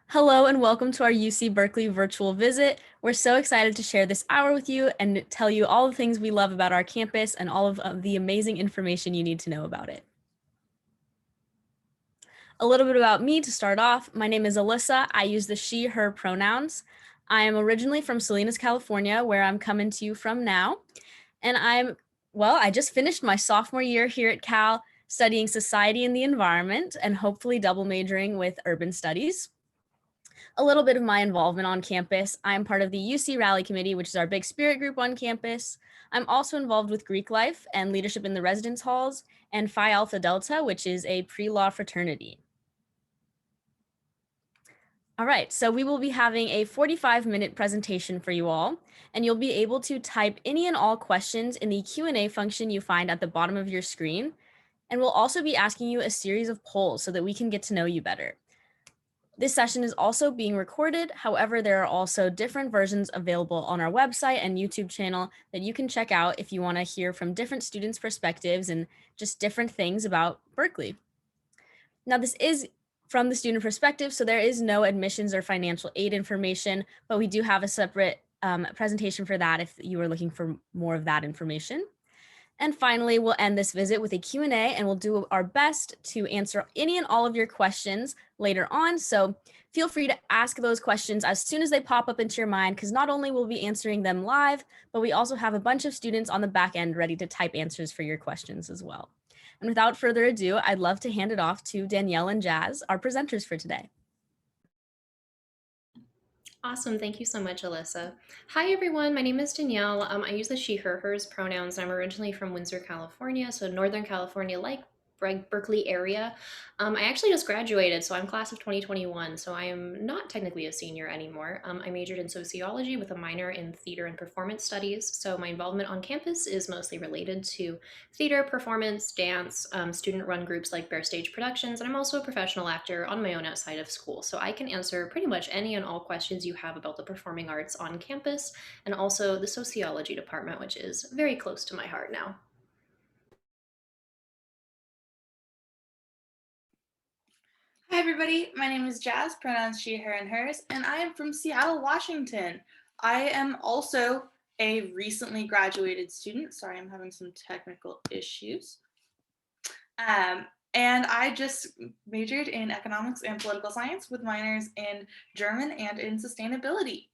Hello and welcome to our UC Berkeley virtual visit. We're so excited to share this hour with you and tell you all the things we love about our campus and all of the amazing information you need to know about it. A little bit about me to start off. My name is Alyssa. I use the she, her pronouns. I am originally from Salinas, California, where I'm coming to you from now. And I just finished my sophomore year here at Cal studying society and the environment and hopefully double majoring with urban studies. A little bit of my involvement on campus. I'm part of the UC Rally Committee, which is our big spirit group on campus. I'm also involved with Greek life and leadership in the residence halls and Phi Alpha Delta, which is a pre-law fraternity. All right, so we will be having a 45-minute presentation for you all, and you'll be able to type any and all questions in the Q&A function you find at the bottom of your screen. And we'll also be asking you a series of polls so that we can get to know you better. This session is also being recorded. However, there are also different versions available on our website and YouTube channel that you can check out if you want to hear from different students' perspectives and just different things about Berkeley. Now, this is from the student perspective, so there is no admissions or financial aid information, but we do have a separate presentation for that if you are looking for more of that information. And finally, we'll end this visit with a Q&A and we'll do our best to answer any and all of your questions later on. So feel free to ask those questions as soon as they pop up into your mind, because not only will we be answering them live, but we also have a bunch of students on the back end ready to type answers for your questions as well. And without further ado, I'd love to hand it off to Danielle and Jazz, our presenters for today. Awesome. Thank you so much, Alyssa. Hi, everyone. My name is Danielle. I use the she, her, hers pronouns. I'm originally from Windsor, California, so Northern California, like Berkeley area. I actually just graduated, so I'm class of 2021, so I am not technically a senior anymore. I majored in sociology with a minor in theater and performance studies, so my involvement on campus is mostly related to theater, performance, dance, student-run groups like Bear Stage Productions, and I'm also a professional actor on my own outside of school, so I can answer pretty much any and all questions you have about the performing arts on campus, and also the sociology department, which is very close to my heart now. Hi, everybody. My name is Jazz, pronouns she, her, and hers, and I am from Seattle, Washington. I am also a recently graduated student. Sorry, I'm having some technical issues. And I just majored in economics and political science with minors in German and in sustainability.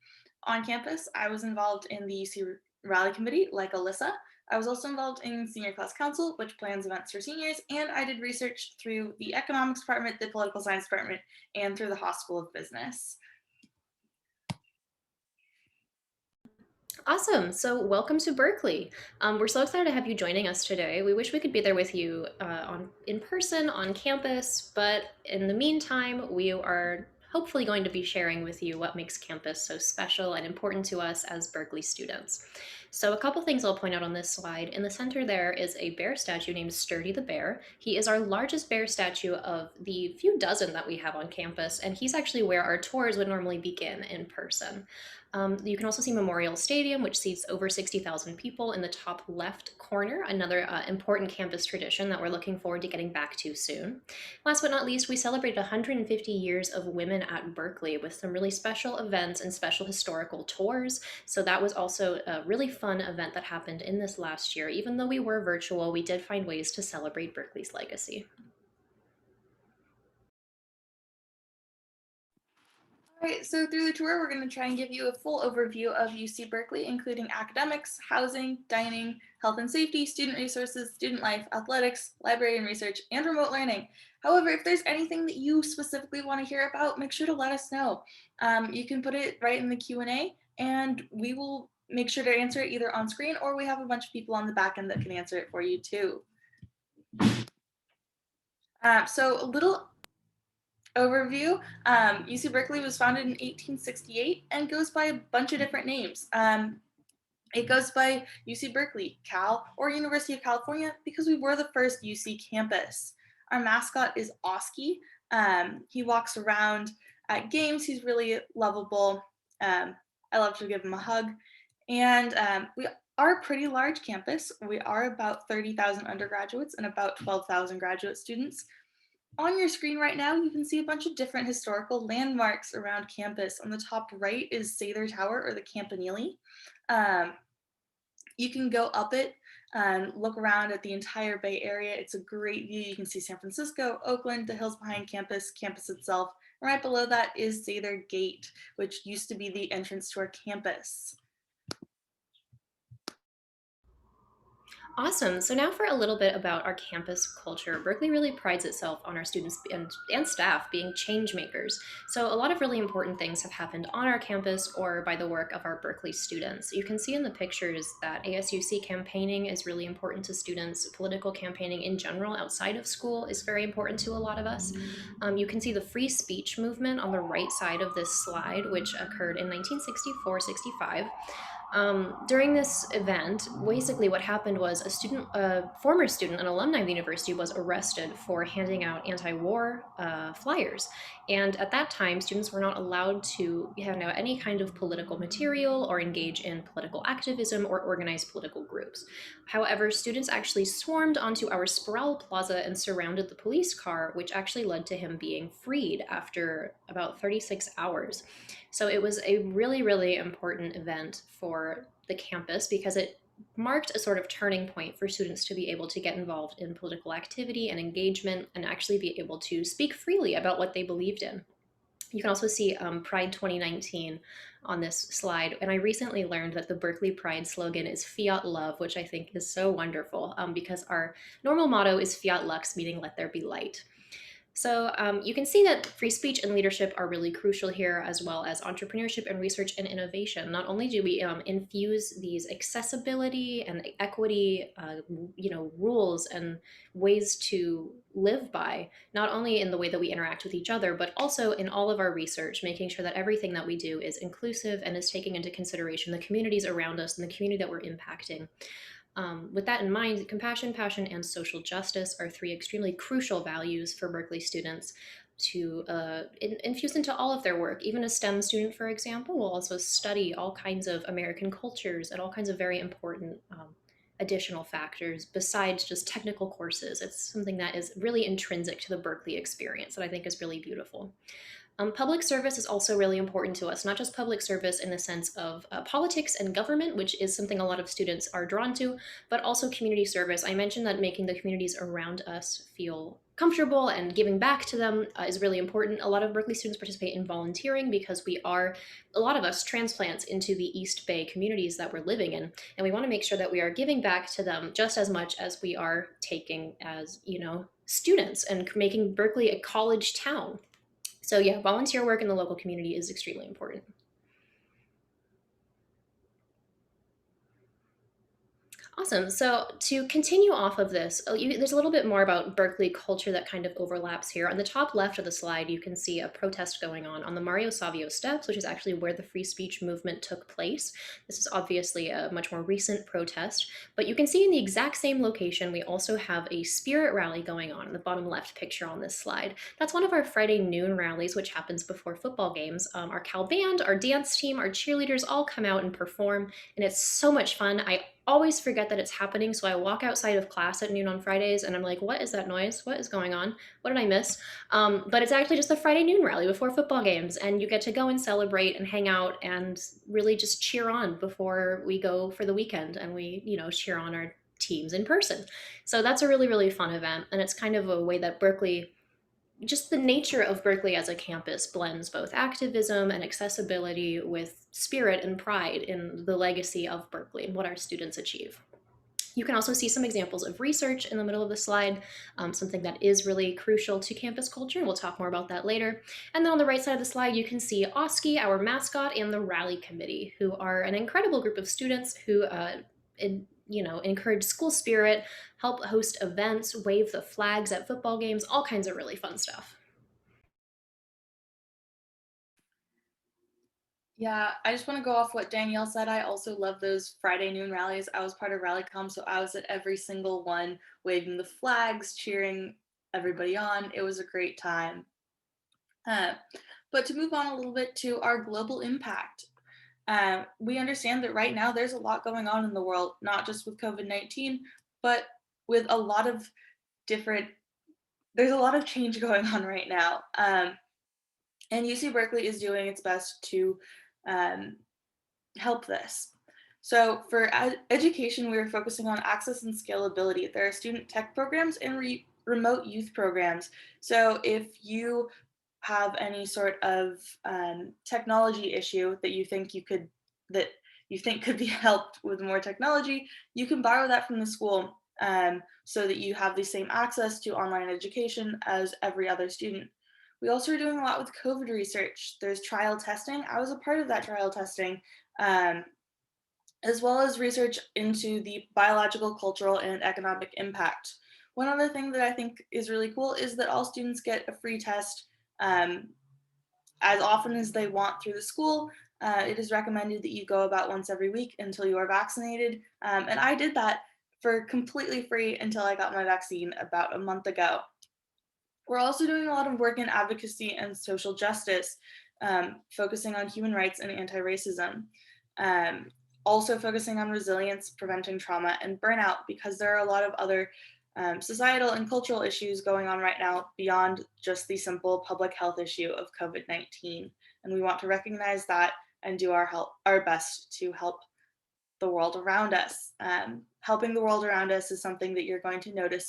On campus, I was involved in the UC Rally Committee, like Alyssa. I was also involved in Senior Class Council, which plans events for seniors, and I did research through the economics department, the political science department, and through the Haas School of Business. Awesome. So, welcome to Berkeley. We're so excited to have you joining us today. We wish we could be there with you in person on campus, but in the meantime, we are hopefully going to be sharing with you what makes campus so special and important to us as Berkeley students. So, a couple things I'll point out on this slide. In the center, there is a bear statue named Sturdy the Bear. He is our largest bear statue of the few dozen that we have on campus, and he's actually where our tours would normally begin in person. You can also see Memorial Stadium, which seats over 60,000 people in the top left corner, another important campus tradition that we're looking forward to getting back to soon. Last but not least, we celebrated 150 years of women at Berkeley with some really special events and special historical tours. So that was also a really fun event that happened in this last year. Even though we were virtual, we did find ways to celebrate Berkeley's legacy. All right, so through the tour, we're going to try and give you a full overview of UC Berkeley, including academics, housing, dining, health and safety, student resources, student life, athletics, library and research, and remote learning. However, if there's anything that you specifically want to hear about, make sure to let us know. You can put it right in the Q&A, and we will make sure to answer it either on screen, or we have a bunch of people on the back end that can answer it for you too. So a little overview. UC Berkeley was founded in 1868 and goes by a bunch of different names. It goes by UC Berkeley, Cal, or University of California because we were the first UC campus. Our mascot is Oski. He walks around at games. He's really lovable. I love to give him a hug. And we are a pretty large campus. We are about 30,000 undergraduates and about 12,000 graduate students. On your screen right now, you can see a bunch of different historical landmarks around campus. On the top right is Sather Tower, or the Campanile. Um, you can go up it and look around at the entire Bay Area. It's a great view. You can see San Francisco, Oakland, the hills behind campus itself. And right below that is Sather Gate, which used to be the entrance to our campus. Awesome. So now for a little bit about our campus culture. Berkeley really prides itself on our students and staff being change makers. So a lot of really important things have happened on our campus or by the work of our Berkeley students. You can see in the pictures that ASUC campaigning is really important to students. Political campaigning in general outside of school is very important to a lot of us. You can see the free speech movement on the right side of this slide, which occurred in 1964-65. During this event, basically what happened was a former student, an alumni of the university, was arrested for handing out anti-war flyers. And at that time, students were not allowed to hand out any kind of political material or engage in political activism or organize political groups. However, students actually swarmed onto our Sproul Plaza and surrounded the police car, which actually led to him being freed after about 36 hours. So it was a really, really important event for the campus because it marked a sort of turning point for students to be able to get involved in political activity and engagement and actually be able to speak freely about what they believed in. You can also see Pride 2019 on this slide. And I recently learned that the Berkeley Pride slogan is Fiat Love, which I think is so wonderful because our normal motto is Fiat Lux, meaning let there be light. So you can see that free speech and leadership are really crucial here, as well as entrepreneurship and research and innovation. Not only do we infuse these accessibility and equity, rules and ways to live by, not only in the way that we interact with each other, but also in all of our research, making sure that everything that we do is inclusive and is taking into consideration the communities around us and the community that we're impacting. With that in mind, compassion, passion, and social justice are three extremely crucial values for Berkeley students to infuse into all of their work. Even a STEM student, for example, will also study all kinds of American cultures and all kinds of very important additional factors besides just technical courses. It's something that is really intrinsic to the Berkeley experience that I think is really beautiful. Public service is also really important to us, not just public service in the sense of politics and government, which is something a lot of students are drawn to, but also community service. I mentioned that making the communities around us feel comfortable and giving back to them is really important. A lot of Berkeley students participate in volunteering because we are, a lot of us, transplants into the East Bay communities that we're living in, and we want to make sure that we are giving back to them just as much as we are taking as, students and making Berkeley a college town. So yeah, volunteer work in the local community is extremely important. Awesome. So to continue off of this, there's a little bit more about Berkeley culture that kind of overlaps here. On the top left of the slide, you can see a protest going on the Mario Savio steps, which is actually where the free speech movement took place. This is obviously a much more recent protest, but you can see in the exact same location, we also have a spirit rally going on in the bottom left picture on this slide. That's one of our Friday noon rallies, which happens before football games. Our Cal band, our dance team, our cheerleaders all come out and perform, and it's so much fun. I always forget that it's happening, so I walk outside of class at noon on Fridays and I'm like, what is that noise? What is going on? What did I miss? But it's actually just the Friday noon rally before football games, and you get to go and celebrate and hang out and really just cheer on before we go for the weekend, and we, cheer on our teams in person. So that's a really, really fun event, and it's kind of a way that Berkeley, just the nature of Berkeley as a campus, blends both activism and accessibility with spirit and pride in the legacy of Berkeley and what our students achieve. You can also see some examples of research in the middle of the slide, something that is really crucial to campus culture, and we'll talk more about that later. And then on the right side of the slide, you can see OSCE, our mascot, and the rally committee, who are an incredible group of students who encourage school spirit, help host events, wave the flags at football games, all kinds of really fun stuff. Yeah, I just want to go off what Danielle said. I also love those Friday noon rallies. I was part of RallyCom, so I was at every single one, waving the flags, cheering everybody on. It was a great time. But to move on a little bit to our global impact, we understand that right now there's a lot going on in the world, not just with COVID-19, but with a lot of different there's a lot of change going on right now. And UC Berkeley is doing its best to um, help this. So for education, we are focusing on access and scalability. There are student tech programs and remote youth programs. So if you have any sort of technology issue that you think could be helped with more technology, you can borrow that from the school so that you have the same access to online education as every other student. We also are doing a lot with COVID research. There's trial testing. I was a part of that trial testing, um, as well as research into the biological, cultural, and economic impact. One other thing that I think is really cool is that all students get a free test um, as often as they want through the school. It is recommended that you go about once every week until you are vaccinated. And I did that for completely free until I got my vaccine about a month ago. We're also doing a lot of work in advocacy and social justice, focusing on human rights and anti-racism. Um, Also focusing on resilience, preventing trauma, and burnout, because there are a lot of other societal and cultural issues going on right now beyond just the simple public health issue of COVID-19. And we want to recognize that and do our best to help the world around us. Helping the world around us is something that you're going to notice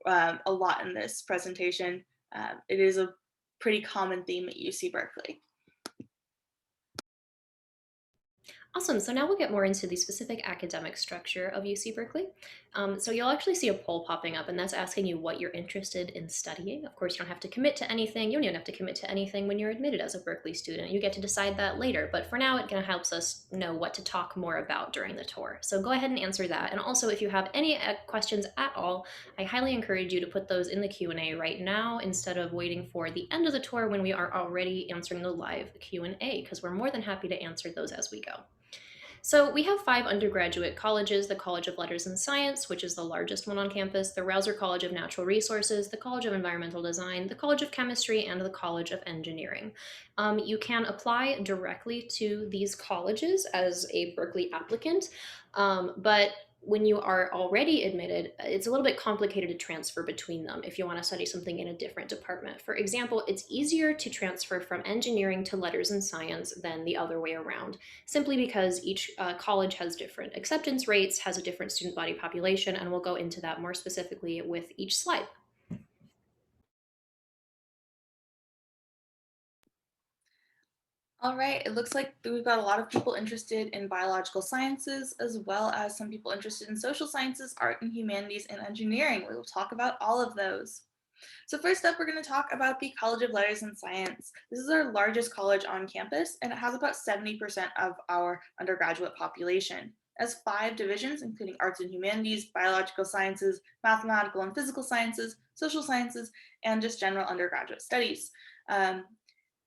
a lot in this presentation. It is a pretty common theme at UC Berkeley. Awesome. So now we'll get more into the specific academic structure of UC Berkeley. So you'll actually see a poll popping up, and that's asking you what you're interested in studying. Of course, you don't have to commit to anything. You don't even have to commit to anything when you're admitted as a Berkeley student. You get to decide that later. But for now, it kind of helps us know what to talk more about during the tour. So go ahead and answer that. And also, if you have any questions at all, I highly encourage you to put those in the Q&A right now instead of waiting for the end of the tour when we are already answering the live Q&A, because we're more than happy to answer those as we go. So we have 5 undergraduate colleges: the College of Letters and Science, which is the largest one on campus, the Rausser College of Natural Resources, the College of Environmental Design, the College of Chemistry, and the College of Engineering. You can apply directly to these colleges as a Berkeley applicant, but when you are already admitted, it's a little bit complicated to transfer between them if you want to study something in a different department. For example, it's easier to transfer from engineering to letters and science than the other way around, simply because each college has different acceptance rates, has a different student body population, and we'll go into that more specifically with each slide. All right, it looks like we've got a lot of people interested in biological sciences, as well as some people interested in social sciences, art and humanities, and engineering. We will talk about all of those. So first up, we're going to talk about the College of Letters and Science. This is our largest college on campus, and it has about 70% of our undergraduate population. It has 5 divisions, including arts and humanities, biological sciences, mathematical and physical sciences, social sciences, and just general undergraduate studies.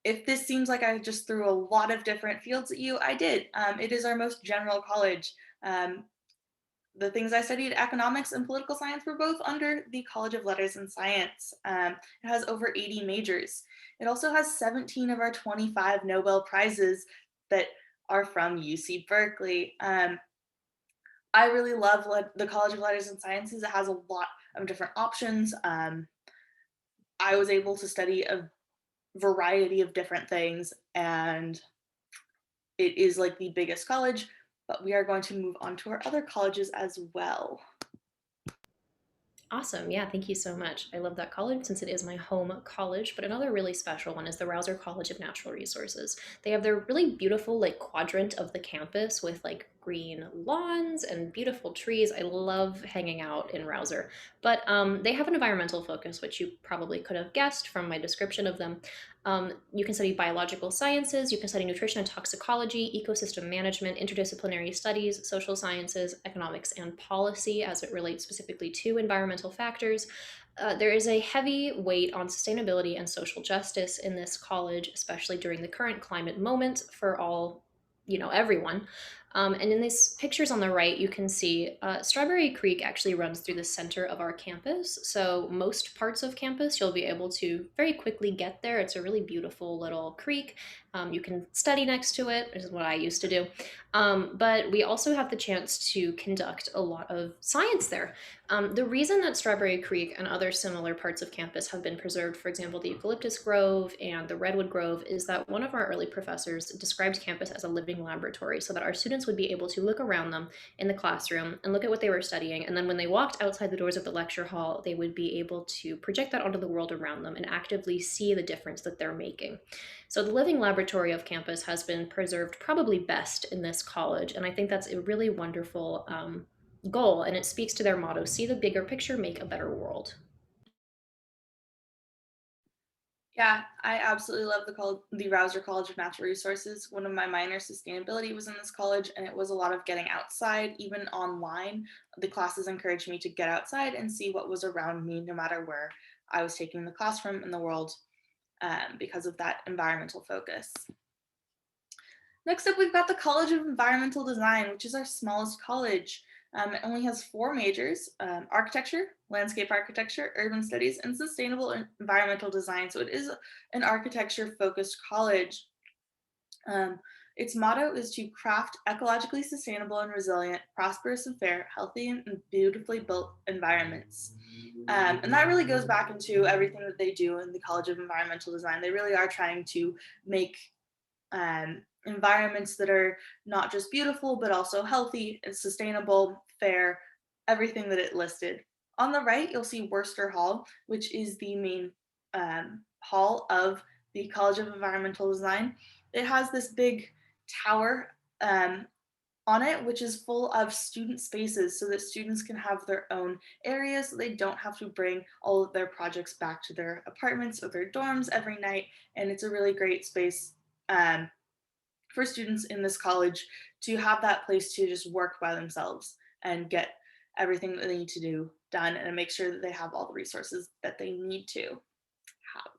If this seems like I just threw a lot of different fields at you, I did. It is our most general college. The things I studied, economics and political science, were both under the College of Letters and Science. It has over 80 majors. It also has 17 of our 25 Nobel Prizes that are from UC Berkeley. I really love the College of Letters and Sciences. It has a lot of different options. I was able to study a variety of different things, and it is like the biggest college, but we are going to move on to our other colleges as well. Awesome. Yeah, thank you so much. I love that college since it is my home college. But another really special one is the Rausser College of Natural Resources. They have their really beautiful like quadrant of the campus with like green lawns and beautiful trees. I love hanging out in Rausser. But they have an environmental focus, which you probably could have guessed from my description of them. You can study biological sciences, you can study nutrition and toxicology, ecosystem management, interdisciplinary studies, social sciences, economics, and policy as it relates specifically to environmental factors. There is a heavy weight on sustainability and social justice in this college, especially during the current climate moment for all, everyone. And in these pictures on the right, you can see Strawberry Creek actually runs through the center of our campus. So most parts of campus, you'll be able to very quickly get there. It's a really beautiful little creek. You can study next to it, which is what I used to do. But we also have the chance to conduct a lot of science there. The reason that Strawberry Creek and other similar parts of campus have been preserved, for example, the eucalyptus grove and the redwood grove, is that one of our early professors described campus as a living laboratory so that our students would be able to look around them in the classroom and look at what they were studying. And then when they walked outside the doors of the lecture hall, they would be able to project that onto the world around them and actively see the difference that they're making. So the living laboratory of campus has been preserved probably best in this college. And I think that's a really wonderful goal, and it speaks to their motto: see the bigger picture, make a better world. Yeah, I absolutely love the Rouser College of Natural Resources. One of my minors, sustainability, was in this college, and it was a lot of getting outside, even online. The classes encouraged me to get outside and see what was around me, no matter where I was taking the class from in the world, because of that environmental focus. Next up, we've got the College of Environmental Design, which is our smallest college. It only has 4 majors: architecture, landscape architecture, urban studies, and sustainable environmental design. So it is an architecture-focused college. Its motto is to craft ecologically sustainable and resilient, prosperous and fair, healthy and beautifully built environments. And that really goes back into everything that they do in the College of Environmental Design. They really are trying to make environments that are not just beautiful, but also healthy and sustainable, fair, everything that it listed. On the right, you'll see Worcester Hall, which is the main hall of the College of Environmental Design. It has this big tower on it, which is full of student spaces so that students can have their own areas so they don't have to bring all of their projects back to their apartments or their dorms every night. And it's a really great space for students in this college to have that place to just work by themselves and get everything that they need to do done and make sure that they have all the resources that they need to have.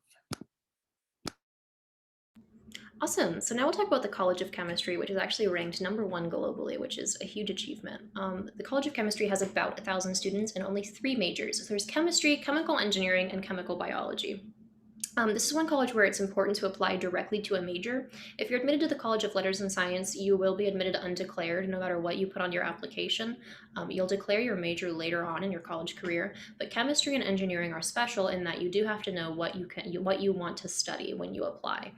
Awesome. So now we'll talk about the College of Chemistry, which is actually ranked #1 globally, which is a huge achievement. The College of Chemistry has about 1,000 students and only 3 majors. So there's chemistry, chemical engineering, and chemical biology. This is one college where it's important to apply directly to a major. If you're admitted to the College of Letters and Science, you will be admitted undeclared no matter what you put on your application. You'll declare your major later on in your college career, but chemistry and engineering are special in that you do have to know what you want to study when you apply.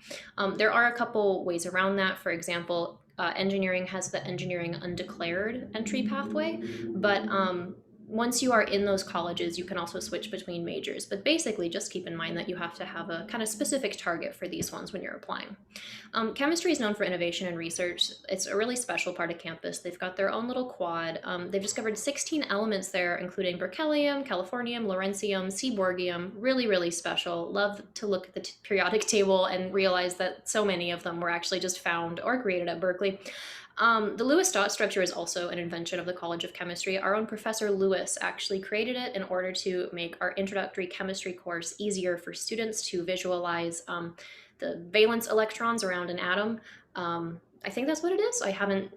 There are a couple ways around that. For example, engineering has the engineering undeclared entry pathway, but once you are in those colleges, you can also switch between majors. But basically, just keep in mind that you have to have a kind of specific target for these ones when you're applying. Chemistry is known for innovation and research. It's a really special part of campus. They've got their own little quad. They've discovered 16 elements there, including berkelium, californium, lawrencium, seaborgium. Really, really special. Love to look at the periodic table and realize that so many of them were actually just found or created at Berkeley. The Lewis dot structure is also an invention of the College of Chemistry. Our own Professor Lewis actually created it in order to make our introductory chemistry course easier for students to visualize the valence electrons around an atom. I think that's what it is. I haven't,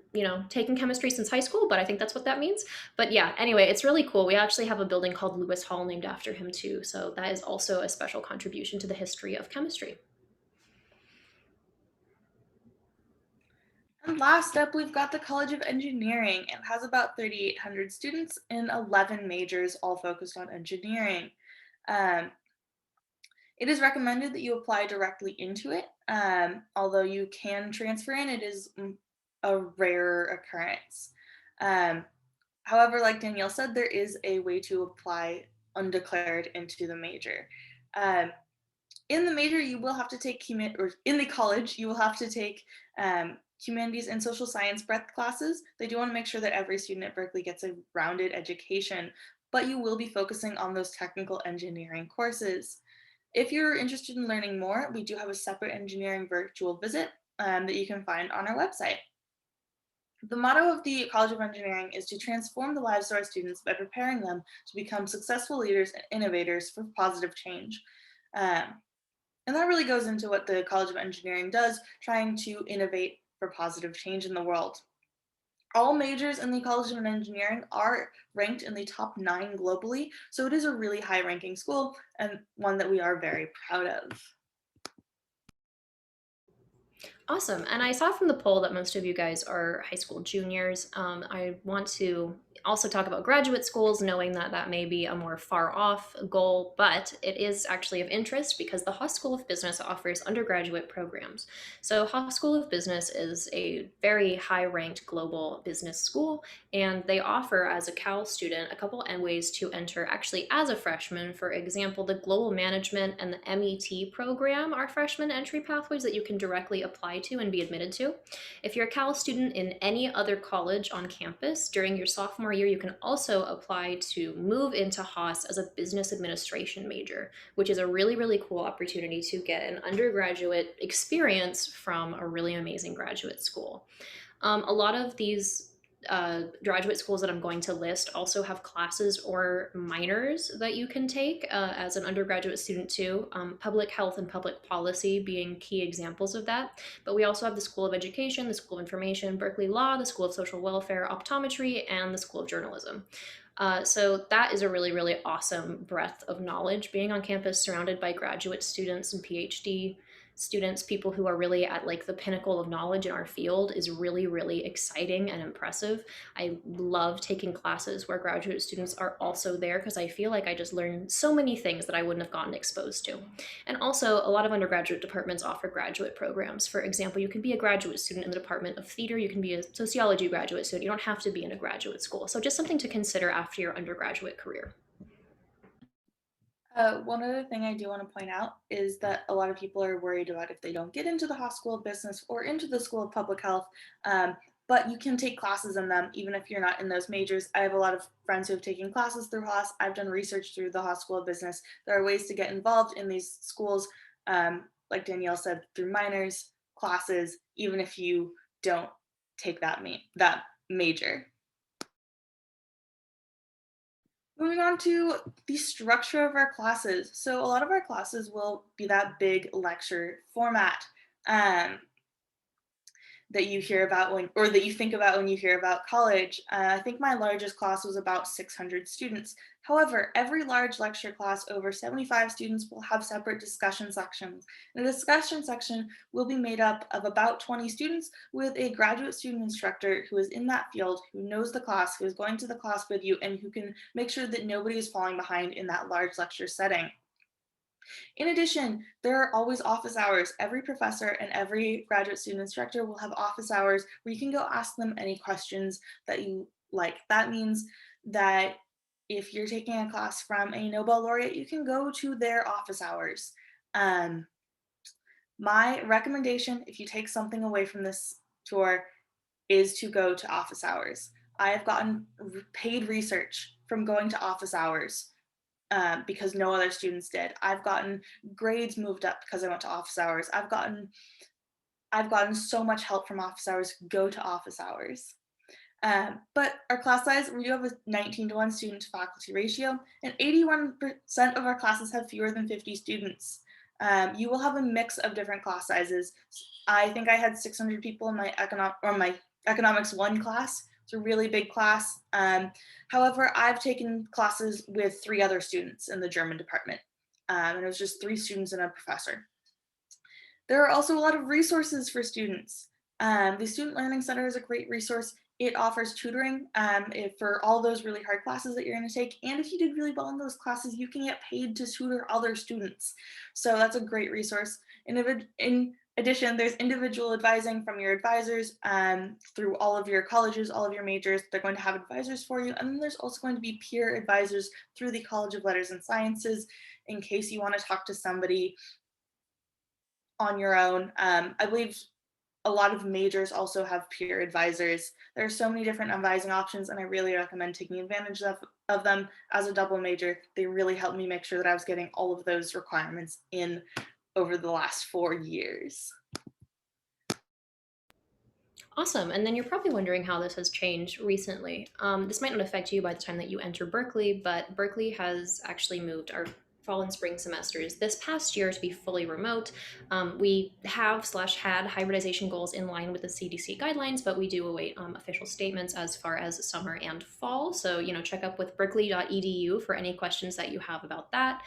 taken chemistry since high school, but I think that's what that means. But yeah, anyway, it's really cool. We actually have a building called Lewis Hall named after him too. So that is also a special contribution to the history of chemistry. And last up, we've got the College of Engineering. It has about 3,800 students in 11 majors, all focused on engineering. Um, it is recommended that you apply directly into it. Although you can transfer in, it is a rare occurrence. Um, However, like Danielle said, there is a way to apply undeclared into the major. In the major, you will have to take or in the college, you will have to take humanities and social science breadth classes. They do want to make sure that every student at Berkeley gets a rounded education, but you will be focusing on those technical engineering courses. If you're interested in learning more, we do have a separate engineering virtual visit that you can find on our website. The motto of the College of Engineering is to transform the lives of our students by preparing them to become successful leaders and innovators for positive change. And that really goes into what the College of Engineering does, trying to innovate for positive change in the world. All majors in the College of Engineering are ranked in the top 9 globally, so it is a really high-ranking school and one that we are very proud of. Awesome. And I saw from the poll that most of you guys are high school juniors. I want to also talk about graduate schools, knowing that that may be a more far off goal, but it is actually of interest because the Haas School of Business offers undergraduate programs. So, Haas School of Business is a very high ranked global business school, and they offer, as a Cal student, a couple of ways to enter actually as a freshman. For example, the Global Management and the MET program are freshman entry pathways that you can directly apply to and be admitted to. If you're a Cal student in any other college on campus during your sophomore year, you can also apply to move into Haas as a business administration major, which is a really, really cool opportunity to get an undergraduate experience from a really amazing graduate school. A lot of these graduate schools that I'm going to list also have classes or minors that you can take as an undergraduate student too. Public health and public policy being key examples of that. But we also have the School of Education, the School of Information, Berkeley Law, the School of Social Welfare, Optometry, and the School of Journalism. So that is a really, really awesome breadth of knowledge. Being on campus surrounded by graduate students and PhD students, people who are really at like the pinnacle of knowledge in our field, is really, really exciting and impressive. I love taking classes where graduate students are also there because I feel like I just learned so many things that I wouldn't have gotten exposed to. And also, a lot of undergraduate departments offer graduate programs. For example, you can be a graduate student in the Department of Theater, you can be a sociology graduate student. You don't have to be in a graduate school. So, just something to consider after your undergraduate career. One other thing I do want to point out is that a lot of people are worried about if they don't get into the Haas School of Business or into the School of Public Health, but you can take classes in them even if you're not in those majors. I have a lot of friends who have taken classes through Haas. I've done research through the Haas School of Business. There are ways to get involved in these schools, like Danielle said, through minors, classes, even if you don't take that major. Moving on to the structure of our classes. So a lot of our classes will be that big lecture format that you hear about or that you think about when you hear about college. I think my largest class was about 600 students. However, every large lecture class over 75 students will have separate discussion sections. And the discussion section will be made up of about 20 students with a graduate student instructor who is in that field, who knows the class, who is going to the class with you, and who can make sure that nobody is falling behind in that large lecture setting. In addition, there are always office hours. Every professor and every graduate student instructor will have office hours where you can go ask them any questions that you like. That means that if you're taking a class from a Nobel laureate, you can go to their office hours. My recommendation, if you take something away from this tour, is to go to office hours. I have gotten paid research from going to office hours because no other students did. I've gotten grades moved up because I went to office hours. I've gotten so much help from office hours. Go to office hours. But our class size, we do have a 19-to-1 student to faculty ratio, and 81% of our classes have fewer than 50 students. You will have a mix of different class sizes. I think I had 600 people in my economics 1 class. It's a really big class. However, I've taken classes with 3 other students in the German department, and it was just 3 students and a professor. There are also a lot of resources for students. The Student Learning Center is a great resource. It offers tutoring for all those really hard classes that you're going to take. And if you did really well in those classes, you can get paid to tutor other students. So that's a great resource. In addition, there's individual advising from your advisors through all of your colleges, all of your majors. They're going to have advisors for you. And then there's also going to be peer advisors through the College of Letters and Sciences in case you want to talk to somebody on your own. I believe a lot of majors also have peer advisors. There are so many different advising options, and I really recommend taking advantage of them. As a double major, they really helped me make sure that I was getting all of those requirements in over the last 4 years. Awesome. And then you're probably wondering how this has changed recently. This might not affect you by the time that you enter Berkeley, but Berkeley has actually moved our fall and spring semesters. This past year to be fully remote. We have/had hybridization goals in line with the CDC guidelines, but we do await official statements as far as summer and fall. So, check up with berkeley.edu for any questions that you have about that.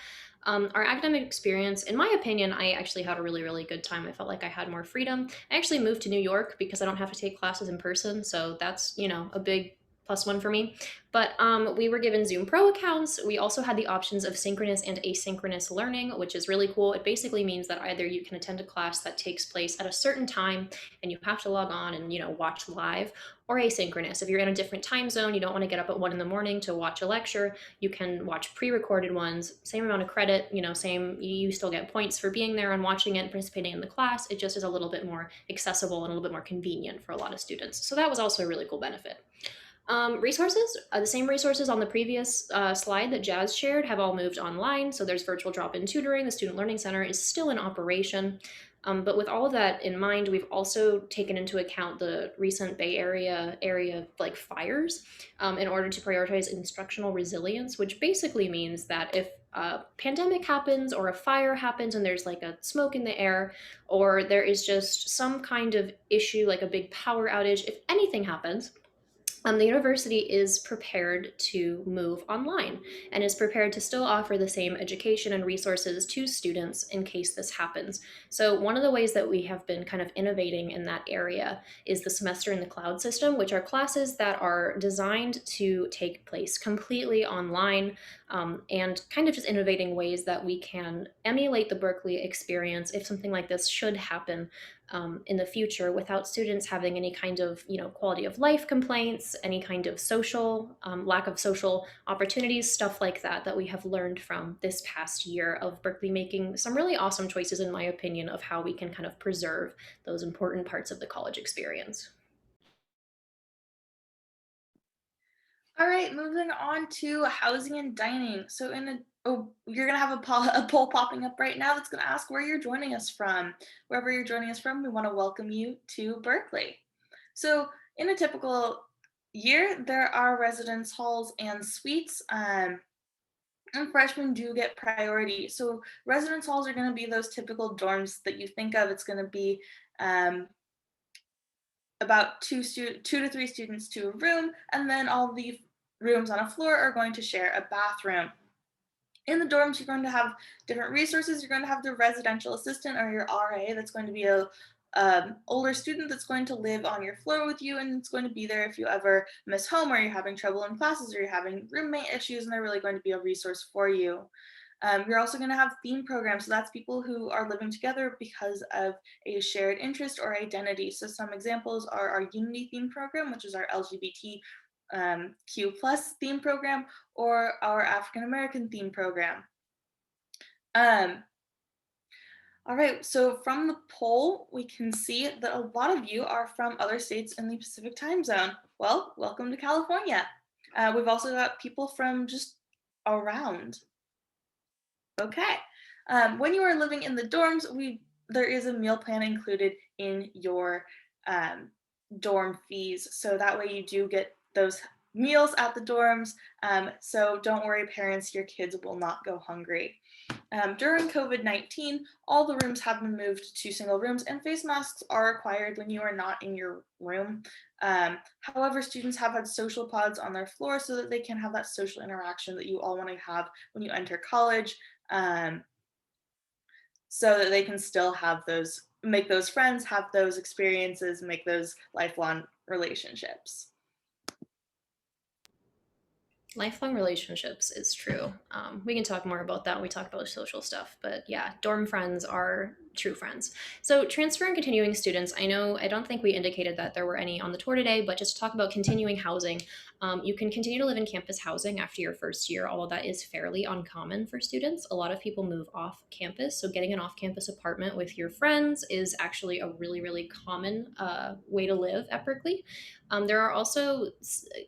Our academic experience, in my opinion, I actually had a really, really good time. I felt like I had more freedom. I actually moved to New York because I don't have to take classes in person. So that's, a big +1 for me. But we were given Zoom Pro accounts. We also had the options of synchronous and asynchronous learning, which is really cool. It basically means that either you can attend a class that takes place at a certain time and you have to log on and, watch live, or asynchronous. If you're in a different time zone, you don't want to get up at 1 in the morning to watch a lecture, you can watch pre-recorded ones, same amount of credit, you still get points for being there and watching it and participating in the class. It just is a little bit more accessible and a little bit more convenient for a lot of students. So that was also a really cool benefit. Resources, the same resources on the previous slide that Jazz shared have all moved online. So there's virtual drop-in tutoring. The Student Learning Center is still in operation. But with all of that in mind, we've also taken into account the recent Bay Area like fires in order to prioritize instructional resilience, which basically means that if a pandemic happens or a fire happens and there's like a smoke in the air, or there is just some kind of issue like a big power outage, if anything happens, the university is prepared to move online and is prepared to still offer the same education and resources to students in case this happens. So one of the ways that we have been kind of innovating in that area is the Semester in the Cloud system, which are classes that are designed to take place completely online, and kind of just innovating ways that we can emulate the Berkeley experience if something like this should happen in the future, without students having any kind of quality of life complaints, any kind of social lack of social opportunities, stuff like that we have learned from this past year of Berkeley making some really awesome choices, in my opinion, of how we can kind of preserve those important parts of the college experience. All right, moving on to housing and dining. So you're gonna have a poll popping up right now that's gonna ask where you're joining us from. Wherever you're joining us from, we want to welcome you to Berkeley. So in a typical year, there are residence halls and suites. And freshmen do get priority. So residence halls are going to be those typical dorms that you think of. It's going to be about two to three students to a room, and then all the rooms on a floor are going to share a bathroom. In the dorms, you're going to have different resources. You're going to have the residential assistant, or your RA, that's going to be a older student that's going to live on your floor with you, and it's going to be there if you ever miss home, or you're having trouble in classes, or you're having roommate issues, and they're really going to be a resource for you. You're also going to have theme programs. So that's people who are living together because of a shared interest or identity. So some examples are our Unity theme program, which is our LGBT Q plus theme program, or our African American theme program. All right, so from the poll, we can see that a lot of you are from other states in the Pacific time zone. Well, welcome to California. We've also got people from just around. Okay. When you are living in the dorms, there is a meal plan included in your dorm fees. So that way you do get those meals at the dorms. So don't worry, parents, your kids will not go hungry. During COVID-19, all the rooms have been moved to single rooms, and face masks are required when you are not in your room. However, students have had social pods on their floor so that they can have that social interaction that you all want to have when you enter college, so that they can still make those friends, have those experiences, make those lifelong relationships. Lifelong relationships is true. We can talk more about that when we talk about social stuff, but yeah, dorm friends are true friends. So transfer and continuing students, I don't think we indicated that there were any on the tour today, but just to talk about continuing housing, you can continue to live in campus housing after your first year, although that is fairly uncommon for students. A lot of people move off campus, so getting an off-campus apartment with your friends is actually a really, really common way to live at Berkeley. There are also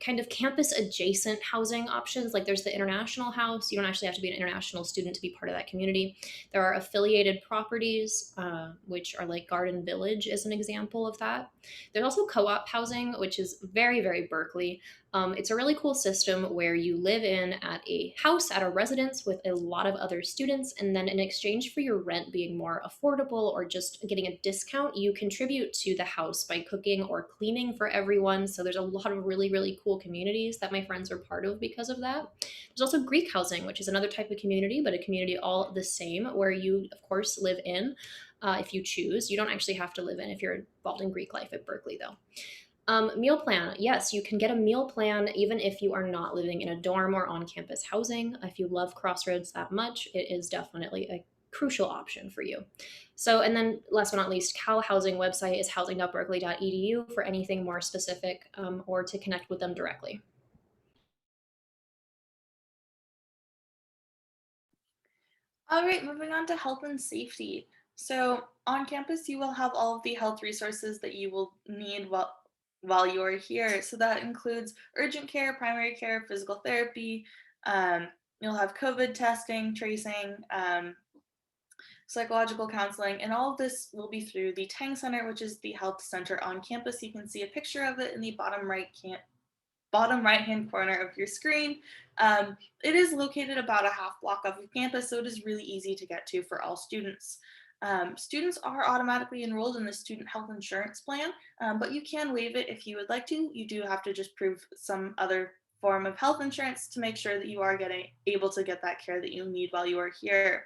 kind of campus adjacent housing options, like there's the International House. You don't actually have to be an international student to be part of that community. There are affiliated properties projects, which are like Garden Village is an example of that. There's also co-op housing, which is very, very Berkeley. It's a really cool system where you live in at a house, at a residence with a lot of other students, and then in exchange for your rent being more affordable or just getting a discount, you contribute to the house by cooking or cleaning for everyone. So there's a lot of really, really cool communities that my friends are part of because of that. There's also Greek housing, which is another type of community, but a community all the same, where you, of course, live in if you choose. You don't actually have to live in if you're involved in Greek life at Berkeley, though. Meal plan. Yes, you can get a meal plan even if you are not living in a dorm or on campus housing. If you love Crossroads that much, it is definitely a crucial option for you. So, and then last but not least, Cal Housing website is housing.berkeley.edu for anything more specific or to connect with them directly. All right, moving on to health and safety. So on campus, you will have all of the health resources that you will need while you are here. So that includes urgent care, primary care, physical therapy. You'll have COVID testing, tracing, psychological counseling, and all of this will be through the Tang Center, which is the health center on campus. You can see a picture of it in the bottom right-hand corner of your screen. It is located about a half block off of campus, so it is really easy to get to for all students. Students are automatically enrolled in the student health insurance plan, but you can waive it if you would like to. You do have to just prove some other form of health insurance to make sure that you are able to get that care that you need while you are here.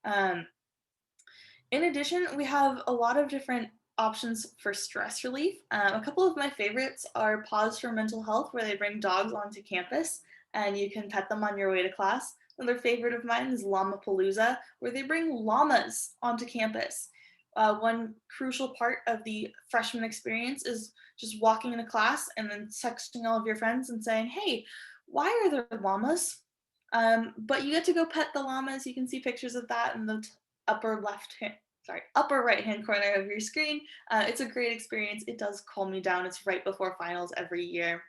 In addition, we have a lot of different options for stress relief. A couple of my favorites are Pause for Mental Health, where they bring dogs onto campus and you can pet them on your way to class. Another favorite of mine is Llama-palooza, where they bring llamas onto campus. One crucial part of the freshman experience is just walking into class and then texting all of your friends and saying, hey, why are there llamas? But you get to go pet the llamas. You can see pictures of that in the upper right hand corner of your screen. It's a great experience. It does calm me down. It's right before finals every year.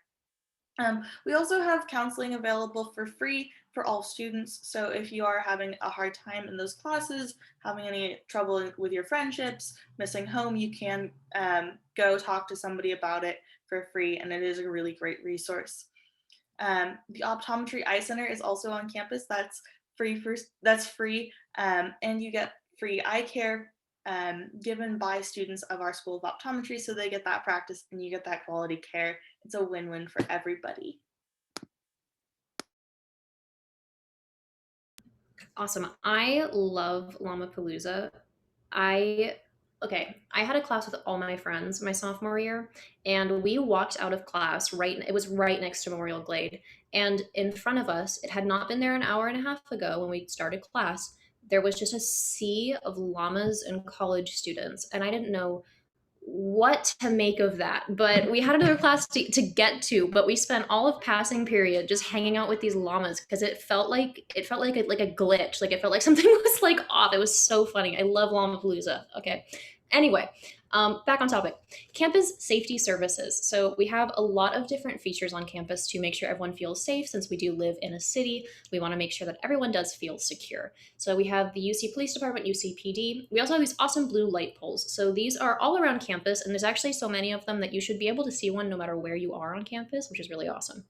We also have counseling available for free for all students. So if you are having a hard time in those classes, having any trouble with your friendships, missing home, you can go talk to somebody about it for free, and it is a really great resource. The Optometry Eye Center is also on campus. That's free, and you get free eye care given by students of our School of Optometry, so they get that practice and you get that quality care. It's a win-win for everybody. Awesome. I love Llama-palooza. I had a class with all my friends my sophomore year, and we walked out of class it was right next to Memorial Glade. And in front of us, it had not been there an hour and a half ago when we started class. There was just a sea of llamas and college students, and I didn't know what to make of that. But we had another class to get to, but we spent all of passing period just hanging out with these llamas because it felt like a glitch. Like it felt like something was like off. It was so funny. I love Llama-palooza. Okay. Anyway, back on topic. Campus safety services. So we have a lot of different features on campus to make sure everyone feels safe. Since we do live in a city, we want to make sure that everyone does feel secure. So we have the UC Police Department, UC PD. We also have these awesome blue light poles. So these are all around campus, and there's actually so many of them that you should be able to see one no matter where you are on campus, which is really awesome.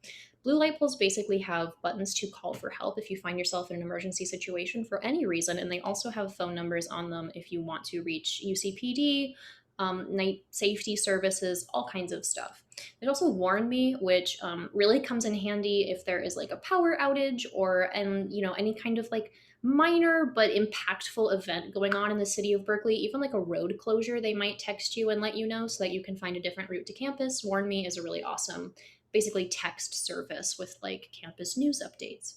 Blue light poles basically have buttons to call for help if you find yourself in an emergency situation for any reason, and they also have phone numbers on them if you want to reach UCPD, night safety services, all kinds of stuff. There's also Warn Me, which really comes in handy if there is like a power outage or any kind of like minor but impactful event going on in the city of Berkeley, even like a road closure. They might text you and let you know so that you can find a different route to campus. Warn Me is a really awesome basically text service with like campus news updates.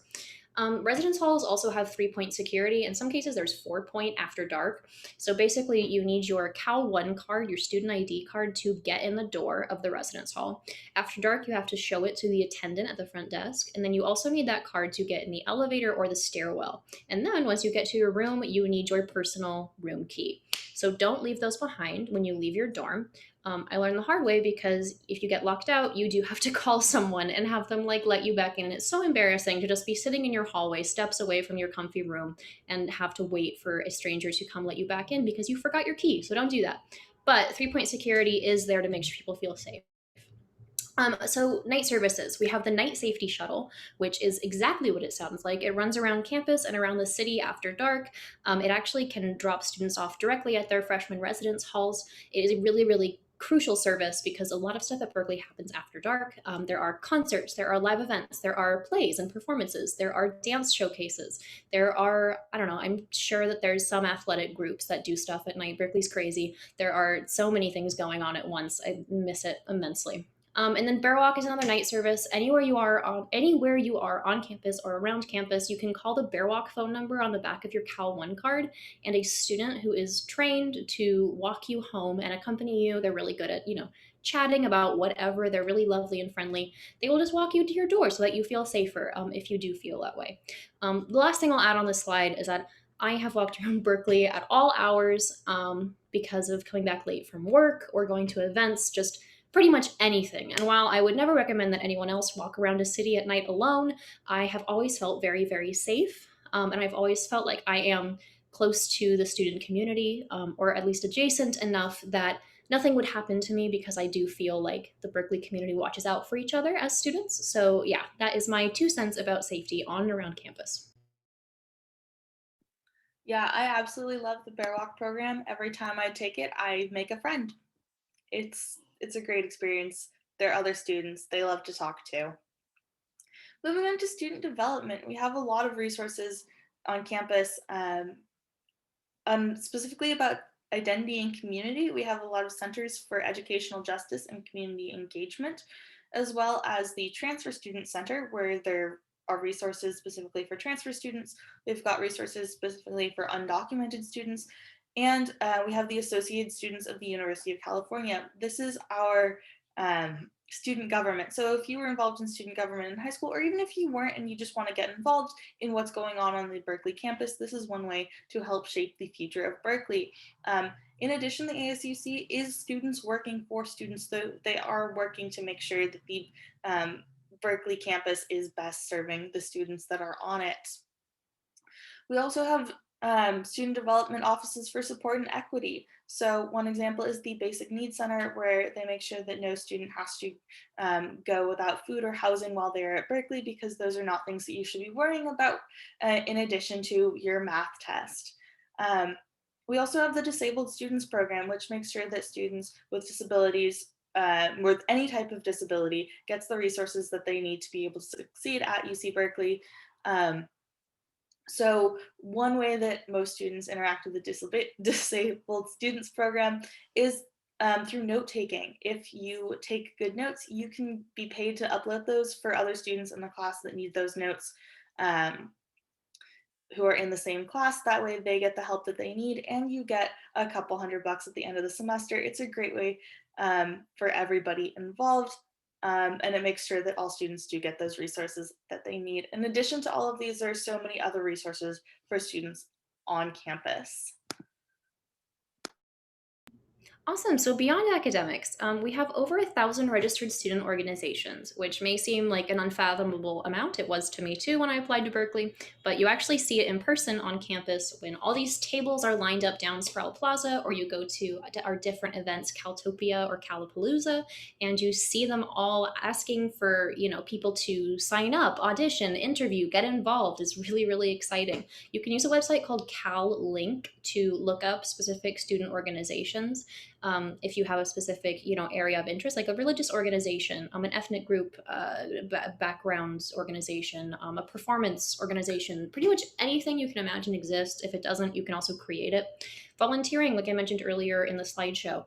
Residence halls also have 3-point security. In some cases, there's 4-point after dark. So basically, you need your Cal 1 card, your student ID card, to get in the door of the residence hall. After dark, you have to show it to the attendant at the front desk. And then you also need that card to get in the elevator or the stairwell. And then once you get to your room, you need your personal room key. So don't leave those behind when you leave your dorm. I learned the hard way because if you get locked out, you do have to call someone and have them like let you back in. And it's so embarrassing to just be sitting in your hallway, steps away from your comfy room, and have to wait for a stranger to come let you back in because you forgot your key. So don't do that. But 3-point security is there to make sure people feel safe. So night services, we have the night safety shuttle, which is exactly what it sounds like. It runs around campus and around the city after dark. It actually can drop students off directly at their freshman residence halls. It is a really, really crucial service because a lot of stuff at Berkeley happens after dark. There are concerts, there are live events, there are plays and performances, there are dance showcases, there are, I don't know, I'm sure that there's some athletic groups that do stuff at night. Berkeley's crazy. There are so many things going on at once. I miss it immensely. And then Bear Walk is another night service. Anywhere you are on campus or around campus, you can call the Bear Walk phone number on the back of your Cal One card, and a student who is trained to walk you home and accompany you. They're really good at chatting about whatever. They're really lovely and friendly. They will just walk you to your door so that you feel safer if you do feel that way. The last thing I'll add on this slide is that I have walked around Berkeley at all hours because of coming back late from work or going to events, just pretty much anything. And while I would never recommend that anyone else walk around a city at night alone, I have always felt very, very safe. And I've always felt like I am close to the student community, or at least adjacent enough that nothing would happen to me because I do feel like the Berkeley community watches out for each other as students. So yeah, that is my 2 cents about safety on and around campus. Yeah, I absolutely love the Bear Walk program. Every time I take it, I make a friend. It's a great experience. There are other students they love to talk to. Moving on to student development, we have a lot of resources on campus, specifically about identity and community. We have a lot of centers for educational justice and community engagement, as well as the Transfer Student Center, where there are resources specifically for transfer students. We've got resources specifically for undocumented students, and we have the Associated Students of the University of California. This is our student government. So if you were involved in student government in high school, or even if you weren't and you just want to get involved in what's going on the Berkeley campus, this is one way to help shape the future of Berkeley. In addition, the ASUC is students working for students, so they are working to make sure that the Berkeley campus is best serving the students that are on it. We also have student development offices for support and equity. So one example is the Basic Needs Center, where they make sure that no student has to go without food or housing while they're at Berkeley, because those are not things that you should be worrying about in addition to your math test. We also have the Disabled Students Program, which makes sure that students with disabilities, with any type of disability, gets the resources that they need to be able to succeed at UC Berkeley. So one way that most students interact with the Disabled Students Program is through note taking. If you take good notes, you can be paid to upload those for other students in the class that need those notes, who are in the same class. That way they get the help that they need, and you get a couple $100 at the end of the semester. It's a great way for everybody involved. And it makes sure that all students do get those resources that they need. In addition to all of these, there are so many other resources for students on campus. Awesome. So beyond academics, we have over 1,000 registered student organizations, which may seem like an unfathomable amount. It was to me too when I applied to Berkeley, but you actually see it in person on campus when all these tables are lined up down Sproul Plaza, or you go to our different events, Caltopia or Calapalooza, and you see them all asking for, people to sign up, audition, interview, get involved. It's really, really exciting. You can use a website called Cal Link to look up specific student organizations. If you have a specific, area of interest, like a religious organization, an ethnic group, backgrounds organization, a performance organization, pretty much anything you can imagine exists. If it doesn't, you can also create it. Volunteering, like I mentioned earlier in the slideshow,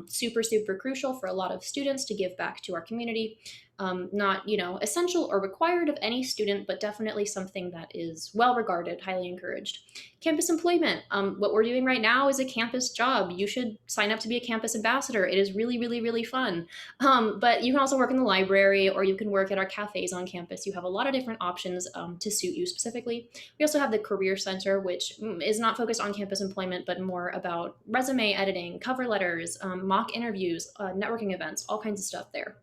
super, super crucial for a lot of students to give back to our community. Not, essential or required of any student, but definitely something that is well regarded, highly encouraged. Campus employment. What we're doing right now is a campus job. You should sign up to be a campus ambassador. It is really, really, really fun. But you can also work in the library, or you can work at our cafes on campus. You have a lot of different options to suit you specifically. We also have the Career Center, which is not focused on campus employment, but but more about resume editing, cover letters, mock interviews, networking events, all kinds of stuff there.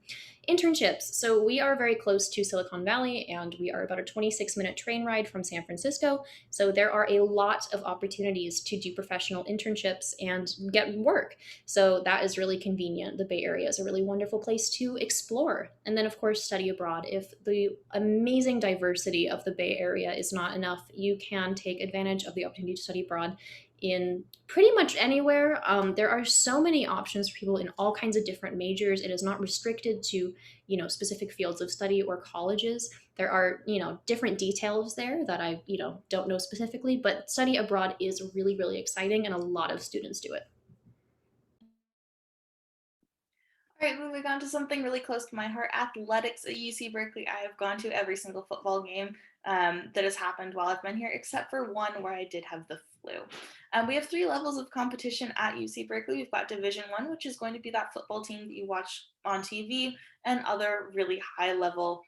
Internships. So we are very close to Silicon Valley, and we are about a 26-minute train ride from San Francisco. So there are a lot of opportunities to do professional internships and get work. So that is really convenient. The Bay Area is a really wonderful place to explore. And then, of course, study abroad. If the amazing diversity of the Bay Area is not enough, you can take advantage of the opportunity to study abroad in pretty much anywhere. There are so many options for people in all kinds of different majors. It is not restricted to, specific fields of study or colleges. There are, different details there that I, don't know specifically, but study abroad is really, really exciting, and a lot of students do it. All right, moving on to something really close to my heart, athletics at UC Berkeley. I have gone to every single football game that has happened while I've been here, except for one where I did have the flu. We have 3 levels of competition at UC Berkeley. We've got Division One, which is going to be that football team that you watch on TV, and other really high level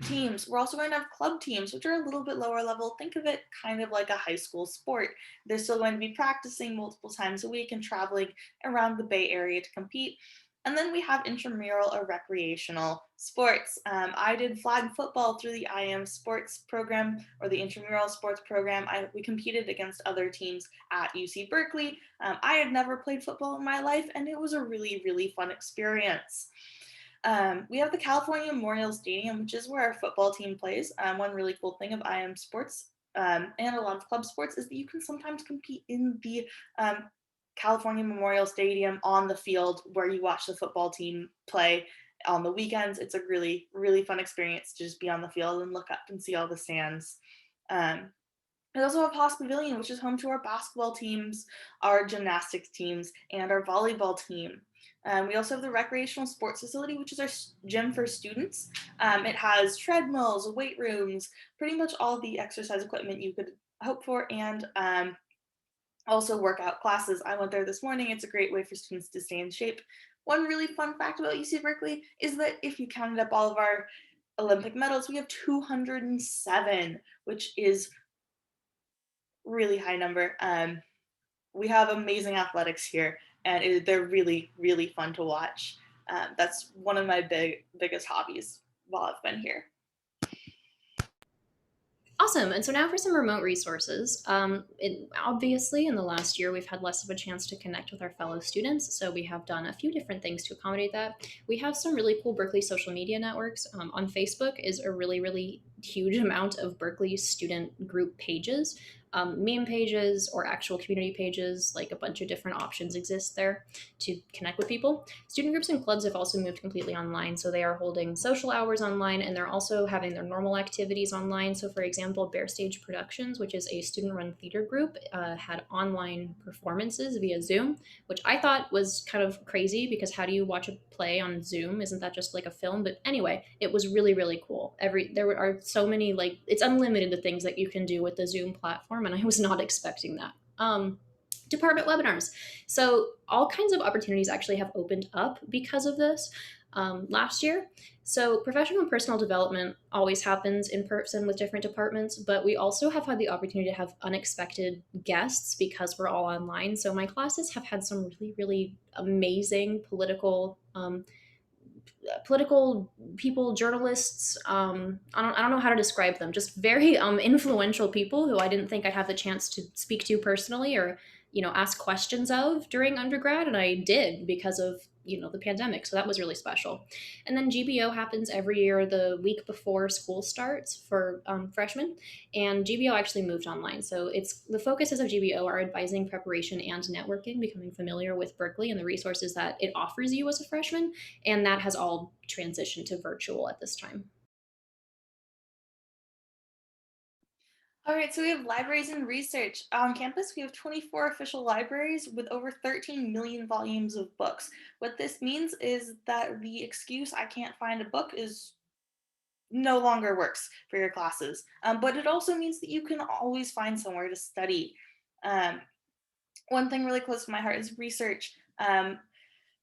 teams. We're also going to have club teams, which are a little bit lower level. Think of it kind of like a high school sport. They're still going to be practicing multiple times a week and traveling around the Bay Area to compete. And then we have intramural or recreational sports. I did flag football through the IM sports program, or the intramural sports program. We competed against other teams at UC Berkeley. I had never played football in my life, and it was a really, really fun experience. We have the California Memorial Stadium, which is where our football team plays. One really cool thing of IM sports and a lot of club sports is that you can sometimes compete in the California Memorial Stadium on the field where you watch the football team play on the weekends. It's a really, really fun experience to just be on the field and look up and see all the stands. We also have Haas Pavilion, which is home to our basketball teams, our gymnastics teams, and our volleyball team. We also have the recreational sports facility, which is our gym for students. It has treadmills, weight rooms, pretty much all the exercise equipment you could hope for, and also workout classes. I went there this morning. It's a great way for students to stay in shape. One really fun fact about UC Berkeley is that if you counted up all of our Olympic medals, we have 207, which is really high number. We have amazing athletics here, and they're really, really fun to watch. That's one of my biggest hobbies while I've been here. Awesome. And so now for some remote resources. Obviously, in the last year, we've had less of a chance to connect with our fellow students. So we have done a few different things to accommodate that. We have some really cool Berkeley social media networks. On Facebook is a really, really huge amount of Berkeley student group pages. Meme pages or actual community pages, like a bunch of different options exist there to connect with people. Student groups and clubs have also moved completely online. So they are holding social hours online, and they're also having their normal activities online. So for example, Bear Stage Productions, which is a student-run theater group, had online performances via Zoom, which I thought was kind of crazy because how do you watch a play on Zoom? Isn't that just like a film? But anyway, it was really, really cool. There are so many, like, it's unlimited the things that you can do with the Zoom platform, and I was not expecting that. Department webinars. So all kinds of opportunities actually have opened up because of this last year. So professional and personal development always happens in person with different departments, but we also have had the opportunity to have unexpected guests because we're all online. So my classes have had some really, really amazing political people, journalists. I don't know how to describe them. Just very influential people who I didn't think I'd have the chance to speak to personally or ask questions of during undergrad, and I did because of the pandemic. So that was really special. And then GBO happens every year the week before school starts for freshmen, and GBO actually moved online. So it's the focuses of GBO are advising, preparation, and networking, becoming familiar with Berkeley and the resources that it offers you as a freshman, and that has all transitioned to virtual at this time. All right, so we have libraries and research. On campus, we have 24 official libraries with over 13 million volumes of books. What this means is that the excuse, I can't find a book, is no longer works for your classes. But it also means that you can always find somewhere to study. One thing really close to my heart is research.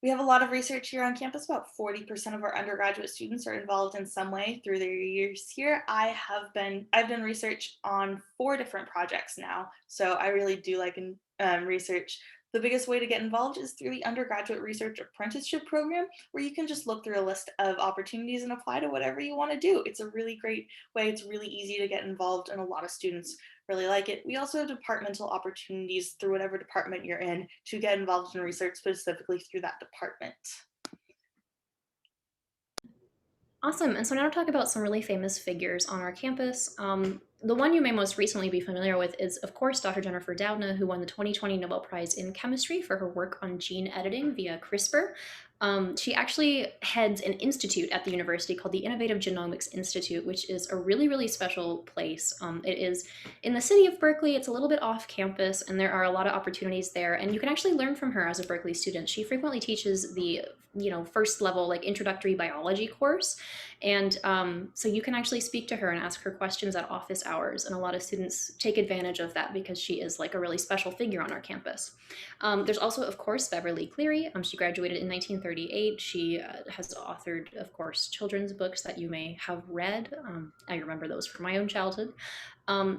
We have a lot of research here on campus. About 40% of our undergraduate students are involved in some way through their years here. I've done research on 4 different projects now, so I really do like research. The biggest way to get involved is through the undergraduate research apprenticeship program, where you can just look through a list of opportunities and apply to whatever you want to do. It's a really great way. It's really easy to get involved, and a lot of students really like it. We also have departmental opportunities through whatever department you're in to get involved in research specifically through that department. Awesome. And so now to talk about some really famous figures on our campus. The one you may most recently be familiar with is, of course, Dr. Jennifer Doudna, who won the 2020 Nobel Prize in Chemistry for her work on gene editing via CRISPR. She actually heads an institute at the university called the Innovative Genomics Institute, which is a really, really special place. It is in the city of Berkeley. It's a little bit off campus, and there are a lot of opportunities there. And you can actually learn from her as a Berkeley student. She frequently teaches the first level like introductory biology course, and so you can actually speak to her and ask her questions at office hours, and a lot of students take advantage of that because she is like a really special figure on our campus. There's also, of course, Beverly Cleary. She graduated in 1938. She has authored, of course, children's books that you may have read. I remember those from my own childhood.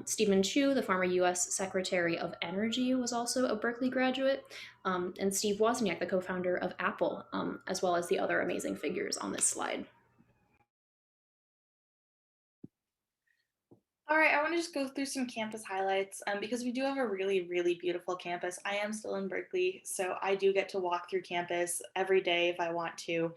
Stephen Chu, the former US Secretary of Energy, was also a Berkeley graduate. And Steve Wozniak, the co-founder of Apple, as well as the other amazing figures on this slide. All right, I want to just go through some campus highlights because we do have a really, really beautiful campus. I am still in Berkeley, so I do get to walk through campus every day if I want to.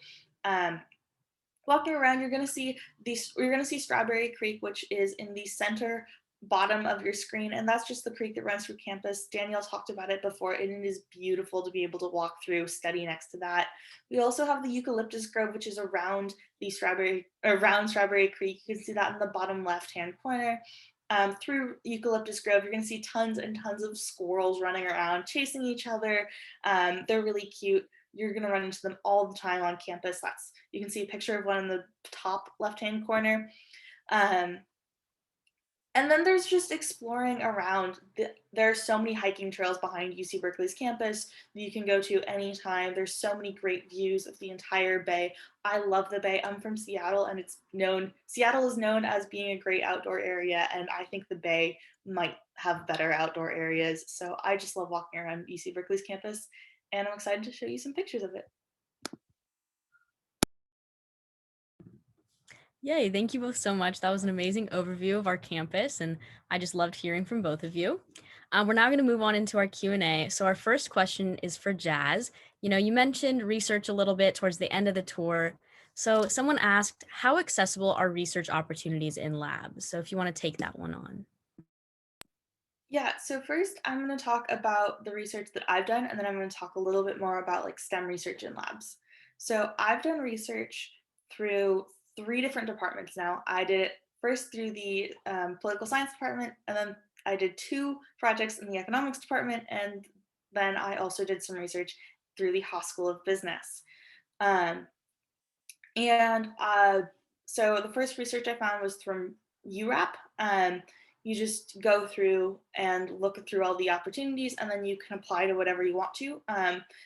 Walking around, you're going to see Strawberry Creek, which is in the center bottom of your screen, and that's just the creek that runs through campus. Danielle talked about it before, and it is beautiful to be able to walk through, study next to that. We also have the eucalyptus grove, which is around Strawberry Creek. You can see that in the bottom left-hand corner. Through Eucalyptus Grove, you're going to see tons and tons of squirrels running around, chasing each other. They're really cute. You're going to run into them all the time on campus. You can see a picture of one in the top left-hand corner. And then there's just exploring around. There are so many hiking trails behind UC Berkeley's campus that you can go to anytime. There's so many great views of the entire bay. I love the bay. I'm from Seattle, and Seattle is known as being a great outdoor area, and I think the bay might have better outdoor areas. So I just love walking around UC Berkeley's campus, and I'm excited to show you some pictures of it. Yay, thank you both so much. That was an amazing overview of our campus, and I just loved hearing from both of you. We're now going to move on into our Q&A. So our first question is for Jazz. You mentioned research a little bit towards the end of the tour. So someone asked, how accessible are research opportunities in labs? So if you want to take that one on. Yeah, so first I'm going to talk about the research that I've done, and then I'm going to talk a little bit more about like STEM research in labs. So I've done research through 3 different departments now. I did it first through the political science department, and then I did 2 projects in the economics department, and then I also did some research through the Haas School of Business. Um, and so the first research I found was from URAP. You just go through and look through all the opportunities, and then you can apply to whatever you want to.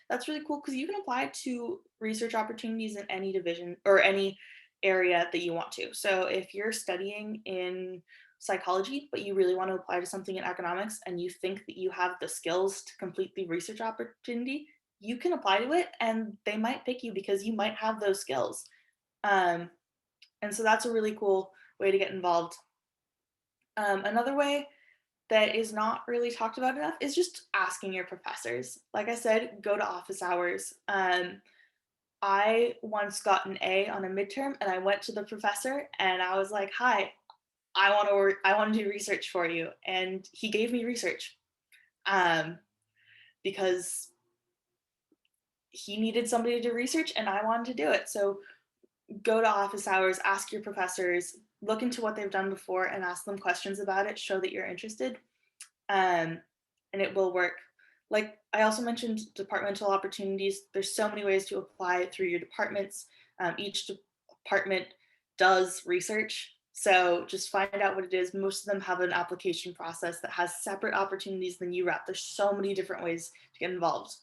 That's really cool because you can apply to research opportunities in any division or any area that you want to. So if you're studying in psychology, but you really want to apply to something in economics and you think that you have the skills to complete the research opportunity, you can apply to it and they might pick you because you might have those skills. And so that's a really cool way to get involved. Another way that is not really talked about enough is just asking your professors. Like I said, go to office hours. I once got an A on a midterm, and I went to the professor and I was like, "Hi, I want to work. I want to do research for you," and he gave me research because he needed somebody to do research, and I wanted to do it. So go to office hours, ask your professors, look into what they've done before, and ask them questions about it. Show that you're interested. And it will work. Like I also mentioned departmental opportunities. There's so many ways to apply through your departments. Each department does research. So just find out what it is. Most of them have an application process that has separate opportunities than URAP. There's so many different ways to get involved.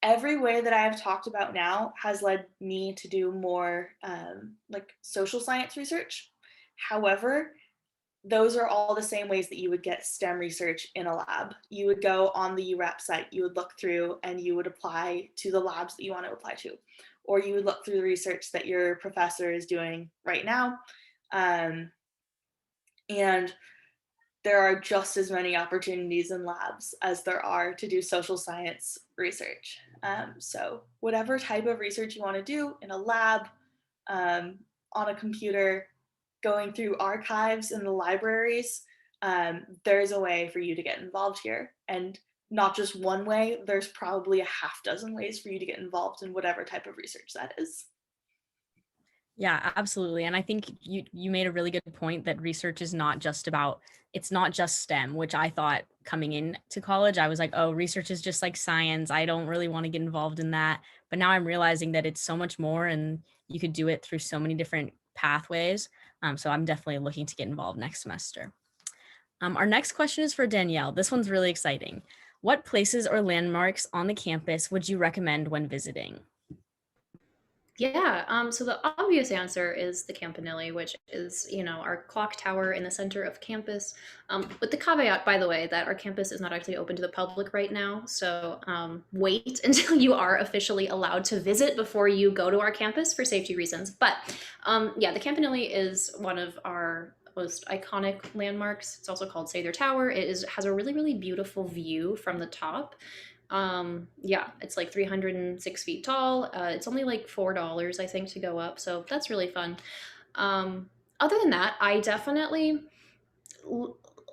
every way that I have talked about now has led me to do more like social science research. However, those are all the same ways that you would get STEM research in a lab. You would go on the URAP site, you would look through, and you would apply to the labs that you want to apply to. Or you would look through the research that your professor is doing right now. And there are just as many opportunities in labs as there are to do social science research. So whatever type of research you want to do in a lab, on a computer, going through archives in the libraries, there's a way for you to get involved here. And not just one way, there's probably a half dozen ways for you to get involved in whatever type of research that is. Yeah, absolutely. And I think you made a really good point that research is not just about, it's not just STEM, which I thought coming into college, I was like, oh, research is just like science. I don't really want to get involved in that. But now I'm realizing that it's so much more and you could do it through so many different pathways. So I'm definitely looking to get involved next semester. Our next question is for Danielle. This one's really exciting. What places or landmarks on the campus would you recommend when visiting? Yeah, so the obvious answer is the Campanile, which is, our clock tower in the center of campus. With the caveat, by the way, that our campus is not actually open to the public right now. So wait until you are officially allowed to visit before you go to our campus for safety reasons. But yeah, the Campanile is one of our most iconic landmarks. It's also called Sather Tower. Has a really, really beautiful view from the top. Yeah, it's like 306 feet tall. It's only like $4, I think, to go up, so that's really fun. Other than that, I definitely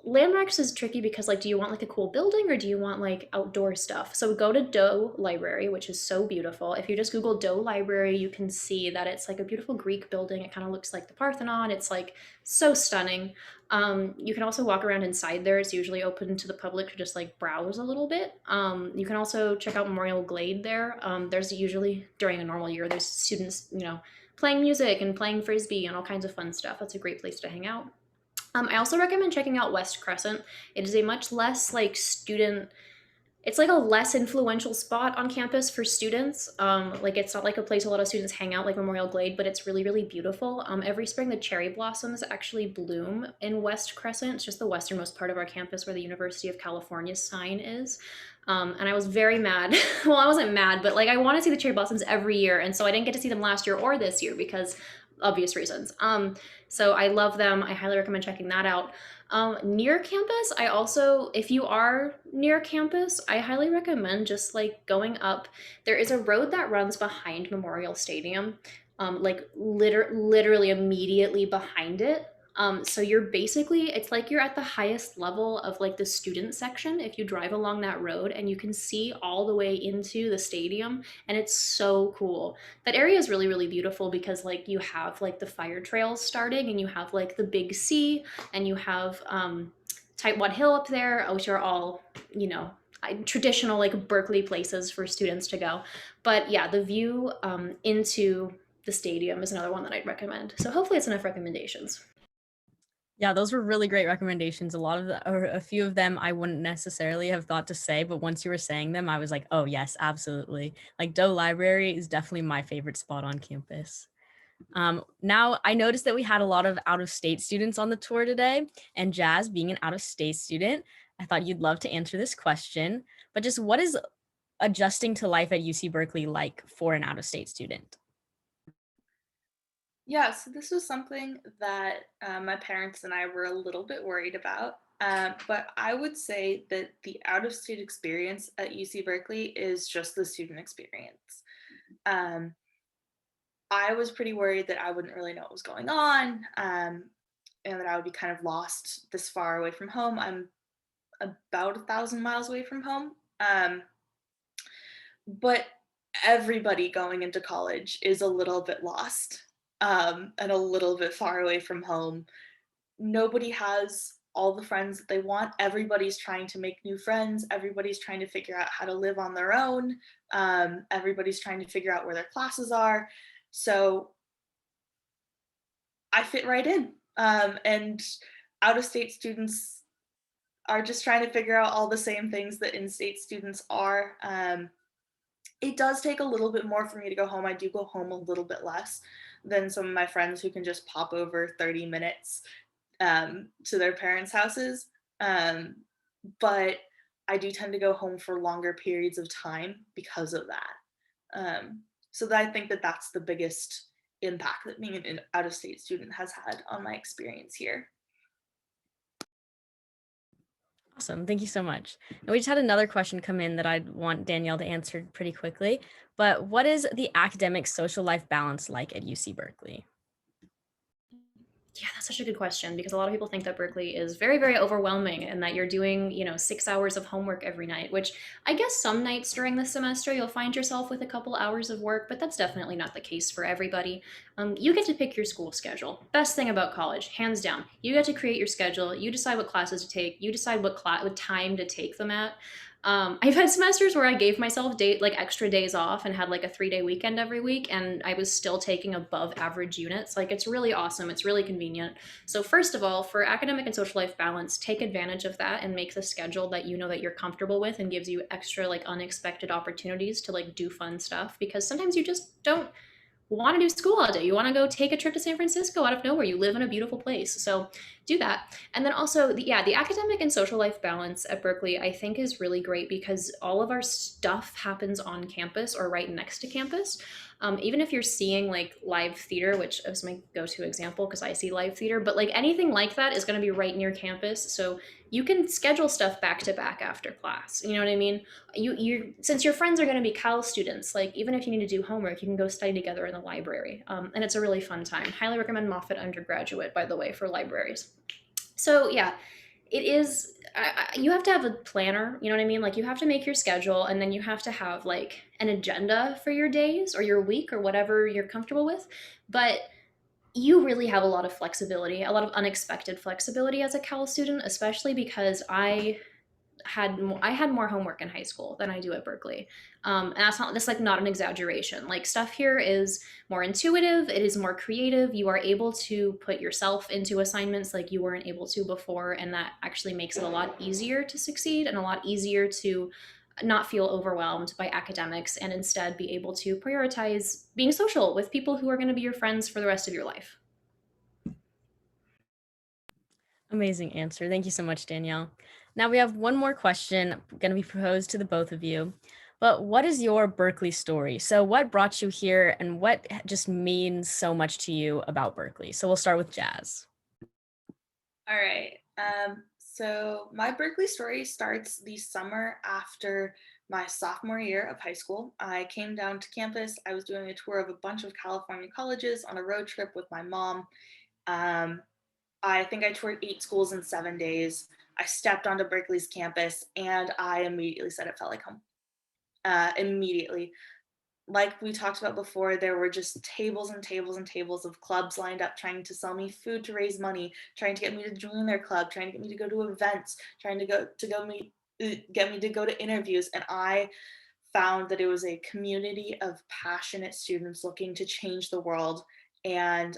landmarks is tricky because, like, do you want like a cool building or do you want like outdoor stuff? So go to Doe Library, which is so beautiful. If you just Google Doe Library, you can see that it's like a beautiful Greek building. It kind of looks like the Parthenon. It's like so stunning. You can also walk around inside there. It's usually open to the public to just like browse a little bit. You can also check out Memorial Glade there. There's usually, during a normal year, there's students, playing music and playing frisbee and all kinds of fun stuff. That's a great place to hang out. I also recommend checking out West Crescent. It is a much less like student, it's like a less influential spot on campus for students. Like it's not like a place a lot of students hang out like Memorial Glade, but it's really, really beautiful. Every spring the cherry blossoms actually bloom in West Crescent. It's just the westernmost part of our campus where the University of California's sign is. And I was very mad. Well, I wasn't mad, but like I want to see the cherry blossoms every year. And so I didn't get to see them last year or this year because obvious reasons. So I love them. I highly recommend checking that out. Near campus, I also, if you are near campus, I highly recommend just like going up. There is a road that runs behind Memorial Stadium, like literally immediately behind it. So you're basically, it's like you're at the highest level of like the student section if you drive along that road and you can see all the way into the stadium and it's so cool. That area is really, really beautiful because like you have like the fire trails starting and you have like the Big C and you have Tightwad Hill up there, which are all, traditional like Berkeley places for students to go. But yeah, the view into the stadium is another one that I'd recommend. So hopefully it's enough recommendations. Yeah, those were really great recommendations. A lot of or a few of them I wouldn't necessarily have thought to say, but once you were saying them, I was like, oh yes, absolutely. Like Doe Library is definitely my favorite spot on campus. Now I noticed that we had a lot of out-of-state students on the tour today, and Jazz, being an out-of-state student, I thought you'd love to answer this question, but just what is adjusting to life at UC Berkeley like for an out-of-state student? Yeah, so this was something that my parents and I were a little bit worried about. But I would say that the out of state experience at UC Berkeley is just the student experience. Um, I was pretty worried that I wouldn't really know what was going on, and that I would be kind of lost this far away from home. I'm about 1,000 miles away from home. But everybody going into college is a little bit lost, and a little bit far away from home. Nobody has all the friends that they want. Everybody's trying to make new friends. Everybody's trying to figure out how to live on their own. Everybody's trying to figure out where their classes are. So I fit right in. And out of state students are just trying to figure out all the same things that in state students are. It does take a little bit more for me to go home. I do go home a little bit less than some of my friends who can just pop over 30 minutes to their parents' houses. Um, but I do tend to go home for longer periods of time because of that. So that I think that that's the biggest impact that being an out of state student has had on my experience here. Awesome. Thank you so much. And we just had another question come in that I'd want Danielle to answer pretty quickly. But what is the academic social life balance like at UC Berkeley? Yeah, that's such a good question because a lot of people think that Berkeley is very, very overwhelming and that you're doing, 6 hours of homework every night, which I guess some nights during the semester you'll find yourself with a couple hours of work, but that's definitely not the case for everybody. You get to pick your school schedule. Best thing about college, hands down. You get to create your schedule. You decide what classes to take. You decide what time to take them at. I've had semesters where I gave myself extra days off and had like a 3-day weekend every week, and I was still taking above average units. Like it's really awesome. It's really convenient. So first of all, for academic and social life balance, take advantage of that and make the schedule that you know that you're comfortable with and gives you extra like unexpected opportunities to like do fun stuff because sometimes you just don't want to do school all day. You want to go take a trip to San Francisco out of nowhere. You live in a beautiful place. So do that. And then also, the academic and social life balance at Berkeley, I think, is really great because all of our stuff happens on campus or right next to campus. Even if you're seeing like live theater, which is my go to example because I see live theater, but like anything like that is going to be right near campus. So you can schedule stuff back to back after class. You know what I mean? You since your friends are going to be Cal students, like even if you need to do homework, you can go study together in the library, and it's a really fun time. Highly recommend Moffitt undergraduate, by the way, for libraries. So yeah, it is. You have to have a planner. You know what I mean? Like you have to make your schedule, and then you have to have like an agenda for your days or your week or whatever you're comfortable with. But you really have a lot of flexibility, a lot of unexpected flexibility as a Cal student, especially because I had more homework in high school than I do at Berkeley, and that's like not an exaggeration. Like stuff here is more intuitive, it is more creative. You are able to put yourself into assignments like you weren't able to before, and that actually makes it a lot easier to succeed and a lot easier to not feel overwhelmed by academics and instead be able to prioritize being social with people who are going to be your friends for the rest of your life. Amazing answer. Thank you so much, Danielle. Now we have one more question going to be proposed to the both of you. But what is your Berkeley story? So, what brought you here and what just means so much to you about Berkeley? So, we'll start with Jazz. All right. So my Berkeley story starts the summer after my sophomore year of high school. I came down to campus. I was doing a tour of a bunch of California colleges on a road trip with my mom. Um, I think I toured 8 schools in 7 days. I stepped onto Berkeley's campus and I immediately said it felt like home. Immediately. Like we talked about before, there were just tables and tables and tables of clubs lined up trying to sell me food to raise money, trying to get me to join their club, trying to get me to go to events, trying to get me to go to interviews. And I found that it was a community of passionate students looking to change the world. And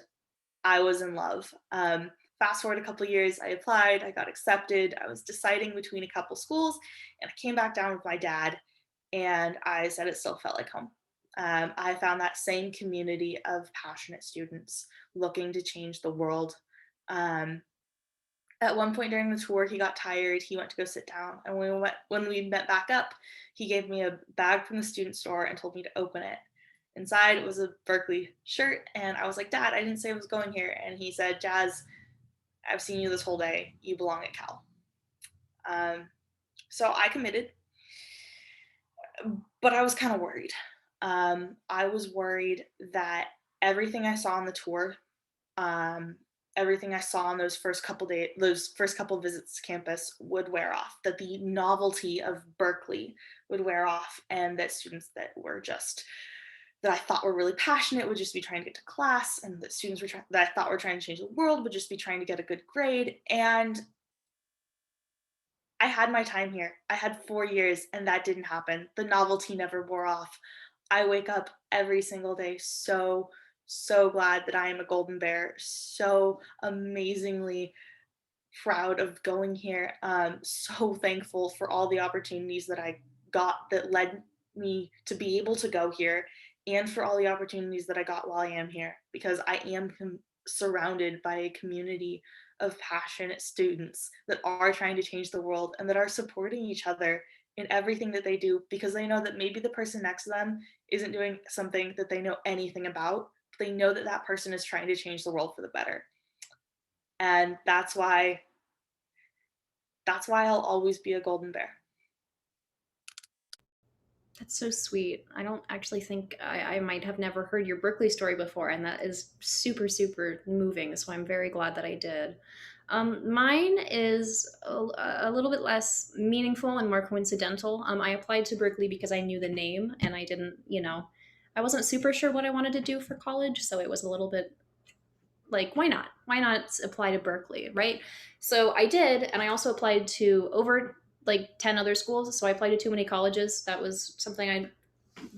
I was in love. Fast forward a couple years, I applied, I got accepted. I was deciding between a couple schools, and I came back down with my dad, and I said it still felt like home. I found that same community of passionate students looking to change the world. Um, at one point during the tour, he got tired. He went to go sit down, and when we met back up, he gave me a bag from the student store and told me to open it. Inside was a Berkeley shirt, and I was like, "Dad, I didn't say I was going here." And he said, "Jazz, I've seen you this whole day. You belong at Cal." Um, so I committed, but I was kind of worried. I was worried that everything I saw on the tour, um, everything I saw on those first couple days, those first couple visits to campus would wear off. That the novelty of Berkeley would wear off, and that students that I thought were really passionate would just be trying to get to class, and that students that I thought were trying to change the world would just be trying to get a good grade. And I had my time here. I had 4 years, and that didn't happen. The novelty never wore off. I wake up every single day so glad that I am a Golden Bear, so amazingly proud of going here. So thankful for all the opportunities that I got that led me to be able to go here and for all the opportunities that I got while I am here, because I am surrounded by a community of passionate students that are trying to change the world and that are supporting each other in everything that they do, because they know that maybe the person next to them isn't doing something that they know anything about, but they know that that person is trying to change the world for the better. And that's why I'll always be a golden bear. That's so sweet. I don't actually think I might have never heard your Berkeley story before, and that is super, super moving. So I'm very glad that I did. Mine is a little bit less meaningful and more coincidental. I applied to Berkeley because I knew the name, and I didn't, I wasn't super sure what I wanted to do for college, so it was a little bit like, why not? Why not apply to Berkeley, right? So I did, and I also applied to over like 10 other schools. So I applied to too many colleges. That was something I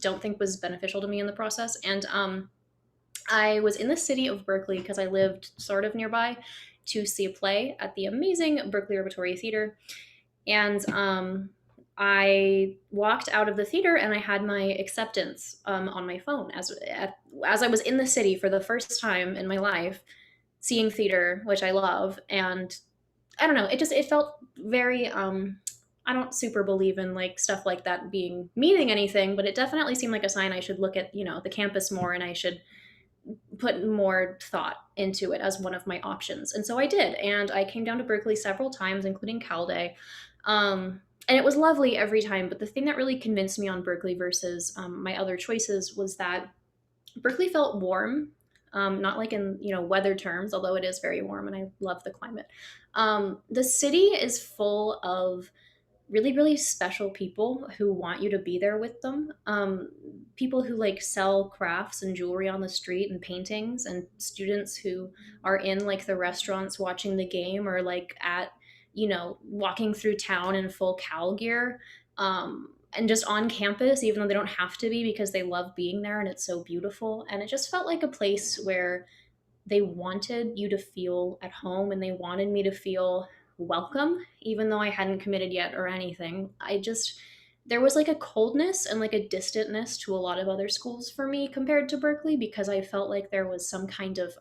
don't think was beneficial to me in the process. And I was in the city of Berkeley because I lived sort of nearby to see a play at the amazing Berkeley Repertory Theater. And I walked out of the theater and I had my acceptance on my phone as I was in the city for the first time in my life, seeing theater, which I love. And I don't know, it felt very I don't super believe in like stuff like that being meaning anything, but it definitely seemed like a sign I should look at, the campus more, and I should put more thought into it as one of my options. And so I did. And I came down to Berkeley several times, including Cal Day. And it was lovely every time. But the thing that really convinced me on Berkeley versus my other choices was that Berkeley felt warm. Not like in weather terms, although it is very warm and I love the climate. The city is full of really, really special people who want you to be there with them. People who like sell crafts and jewelry on the street and paintings, and students who are in like the restaurants watching the game, or like at, walking through town in full Cal gear. And just on campus, even though they don't have to be, because they love being there and it's so beautiful. And it just felt like a place where they wanted you to feel at home, and they wanted me to feel welcome, even though I hadn't committed yet or anything. There was like a coldness and like a distantness to a lot of other schools for me compared to Berkeley, because I felt like there was some kind of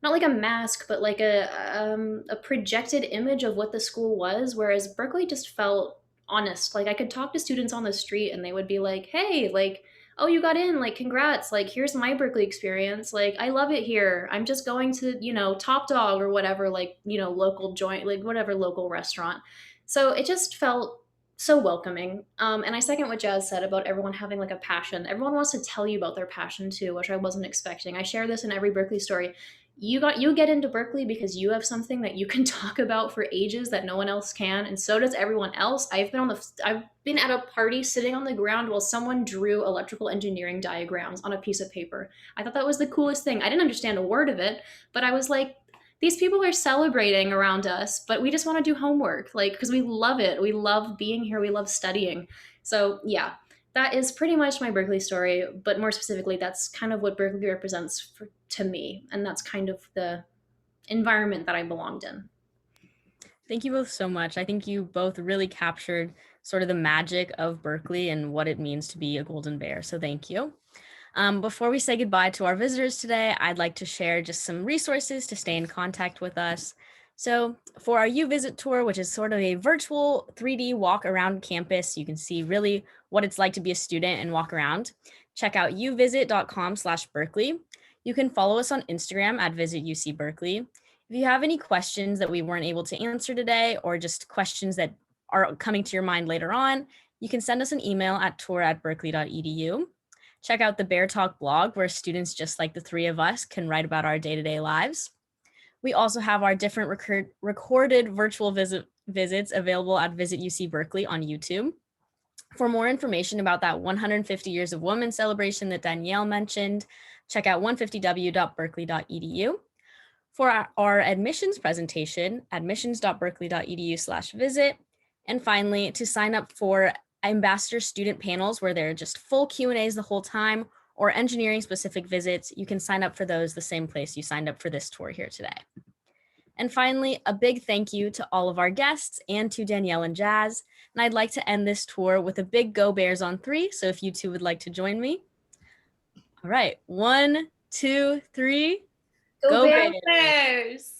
not like a mask, but like a projected image of what the school was, whereas Berkeley just felt honest. Like I could talk to students on the street and they would be like, "Hey, like, oh, you got in, like, congrats, like, here's my Berkeley experience, like, I love it here, I'm just going to, Top Dog or whatever, like, local joint, like whatever local restaurant." So it just felt so welcoming. And I second what Jazz said about everyone having like a passion. Everyone wants to tell you about their passion too, which I wasn't expecting. I share this in every Berkeley story. You get into Berkeley because you have something that you can talk about for ages that no one else can, and so does everyone else. I've been at a party sitting on the ground while someone drew electrical engineering diagrams on a piece of paper. I thought that was the coolest thing. I didn't understand a word of it, but I was like, these people are celebrating around us, but we just want to do homework, like, because we love it. We love being here. We love studying. So yeah, that is pretty much my Berkeley story, but more specifically, that's kind of what Berkeley represents to me, and that's kind of the environment that I belonged in. Thank you both so much. I think you both really captured sort of the magic of Berkeley and what it means to be a golden bear. So thank you. Before we say goodbye to our visitors today, I'd like to share just some resources to stay in contact with us. So for our U Visit tour, which is sort of a virtual 3D walk around campus, you can see really what it's like to be a student and walk around. Check out uvisit.com/Berkeley. You can follow us on Instagram at Visit UC Berkeley. If you have any questions that we weren't able to answer today, or just questions that are coming to your mind later on, you can send us an email at tour@berkeley.edu. Check out the Bear Talk blog, where students just like the three of us can write about our day-to-day lives. We also have our different recorded virtual visits available at Visit UC Berkeley on YouTube. For more information about that 150 Years of Women celebration that Danielle mentioned, check out 150w.berkeley.edu. For our admissions presentation, admissions.berkeley.edu/visit. And finally, to sign up for ambassador student panels where they're just full Q&As the whole time, or engineering specific visits, you can sign up for those the same place you signed up for this tour here today. And finally, a big thank you to all of our guests and to Danielle and Jazz. And I'd like to end this tour with a big Go Bears on 3. So if you two would like to join me. All right, 1, 2, 3. Go Go Bears! Bears! Bears.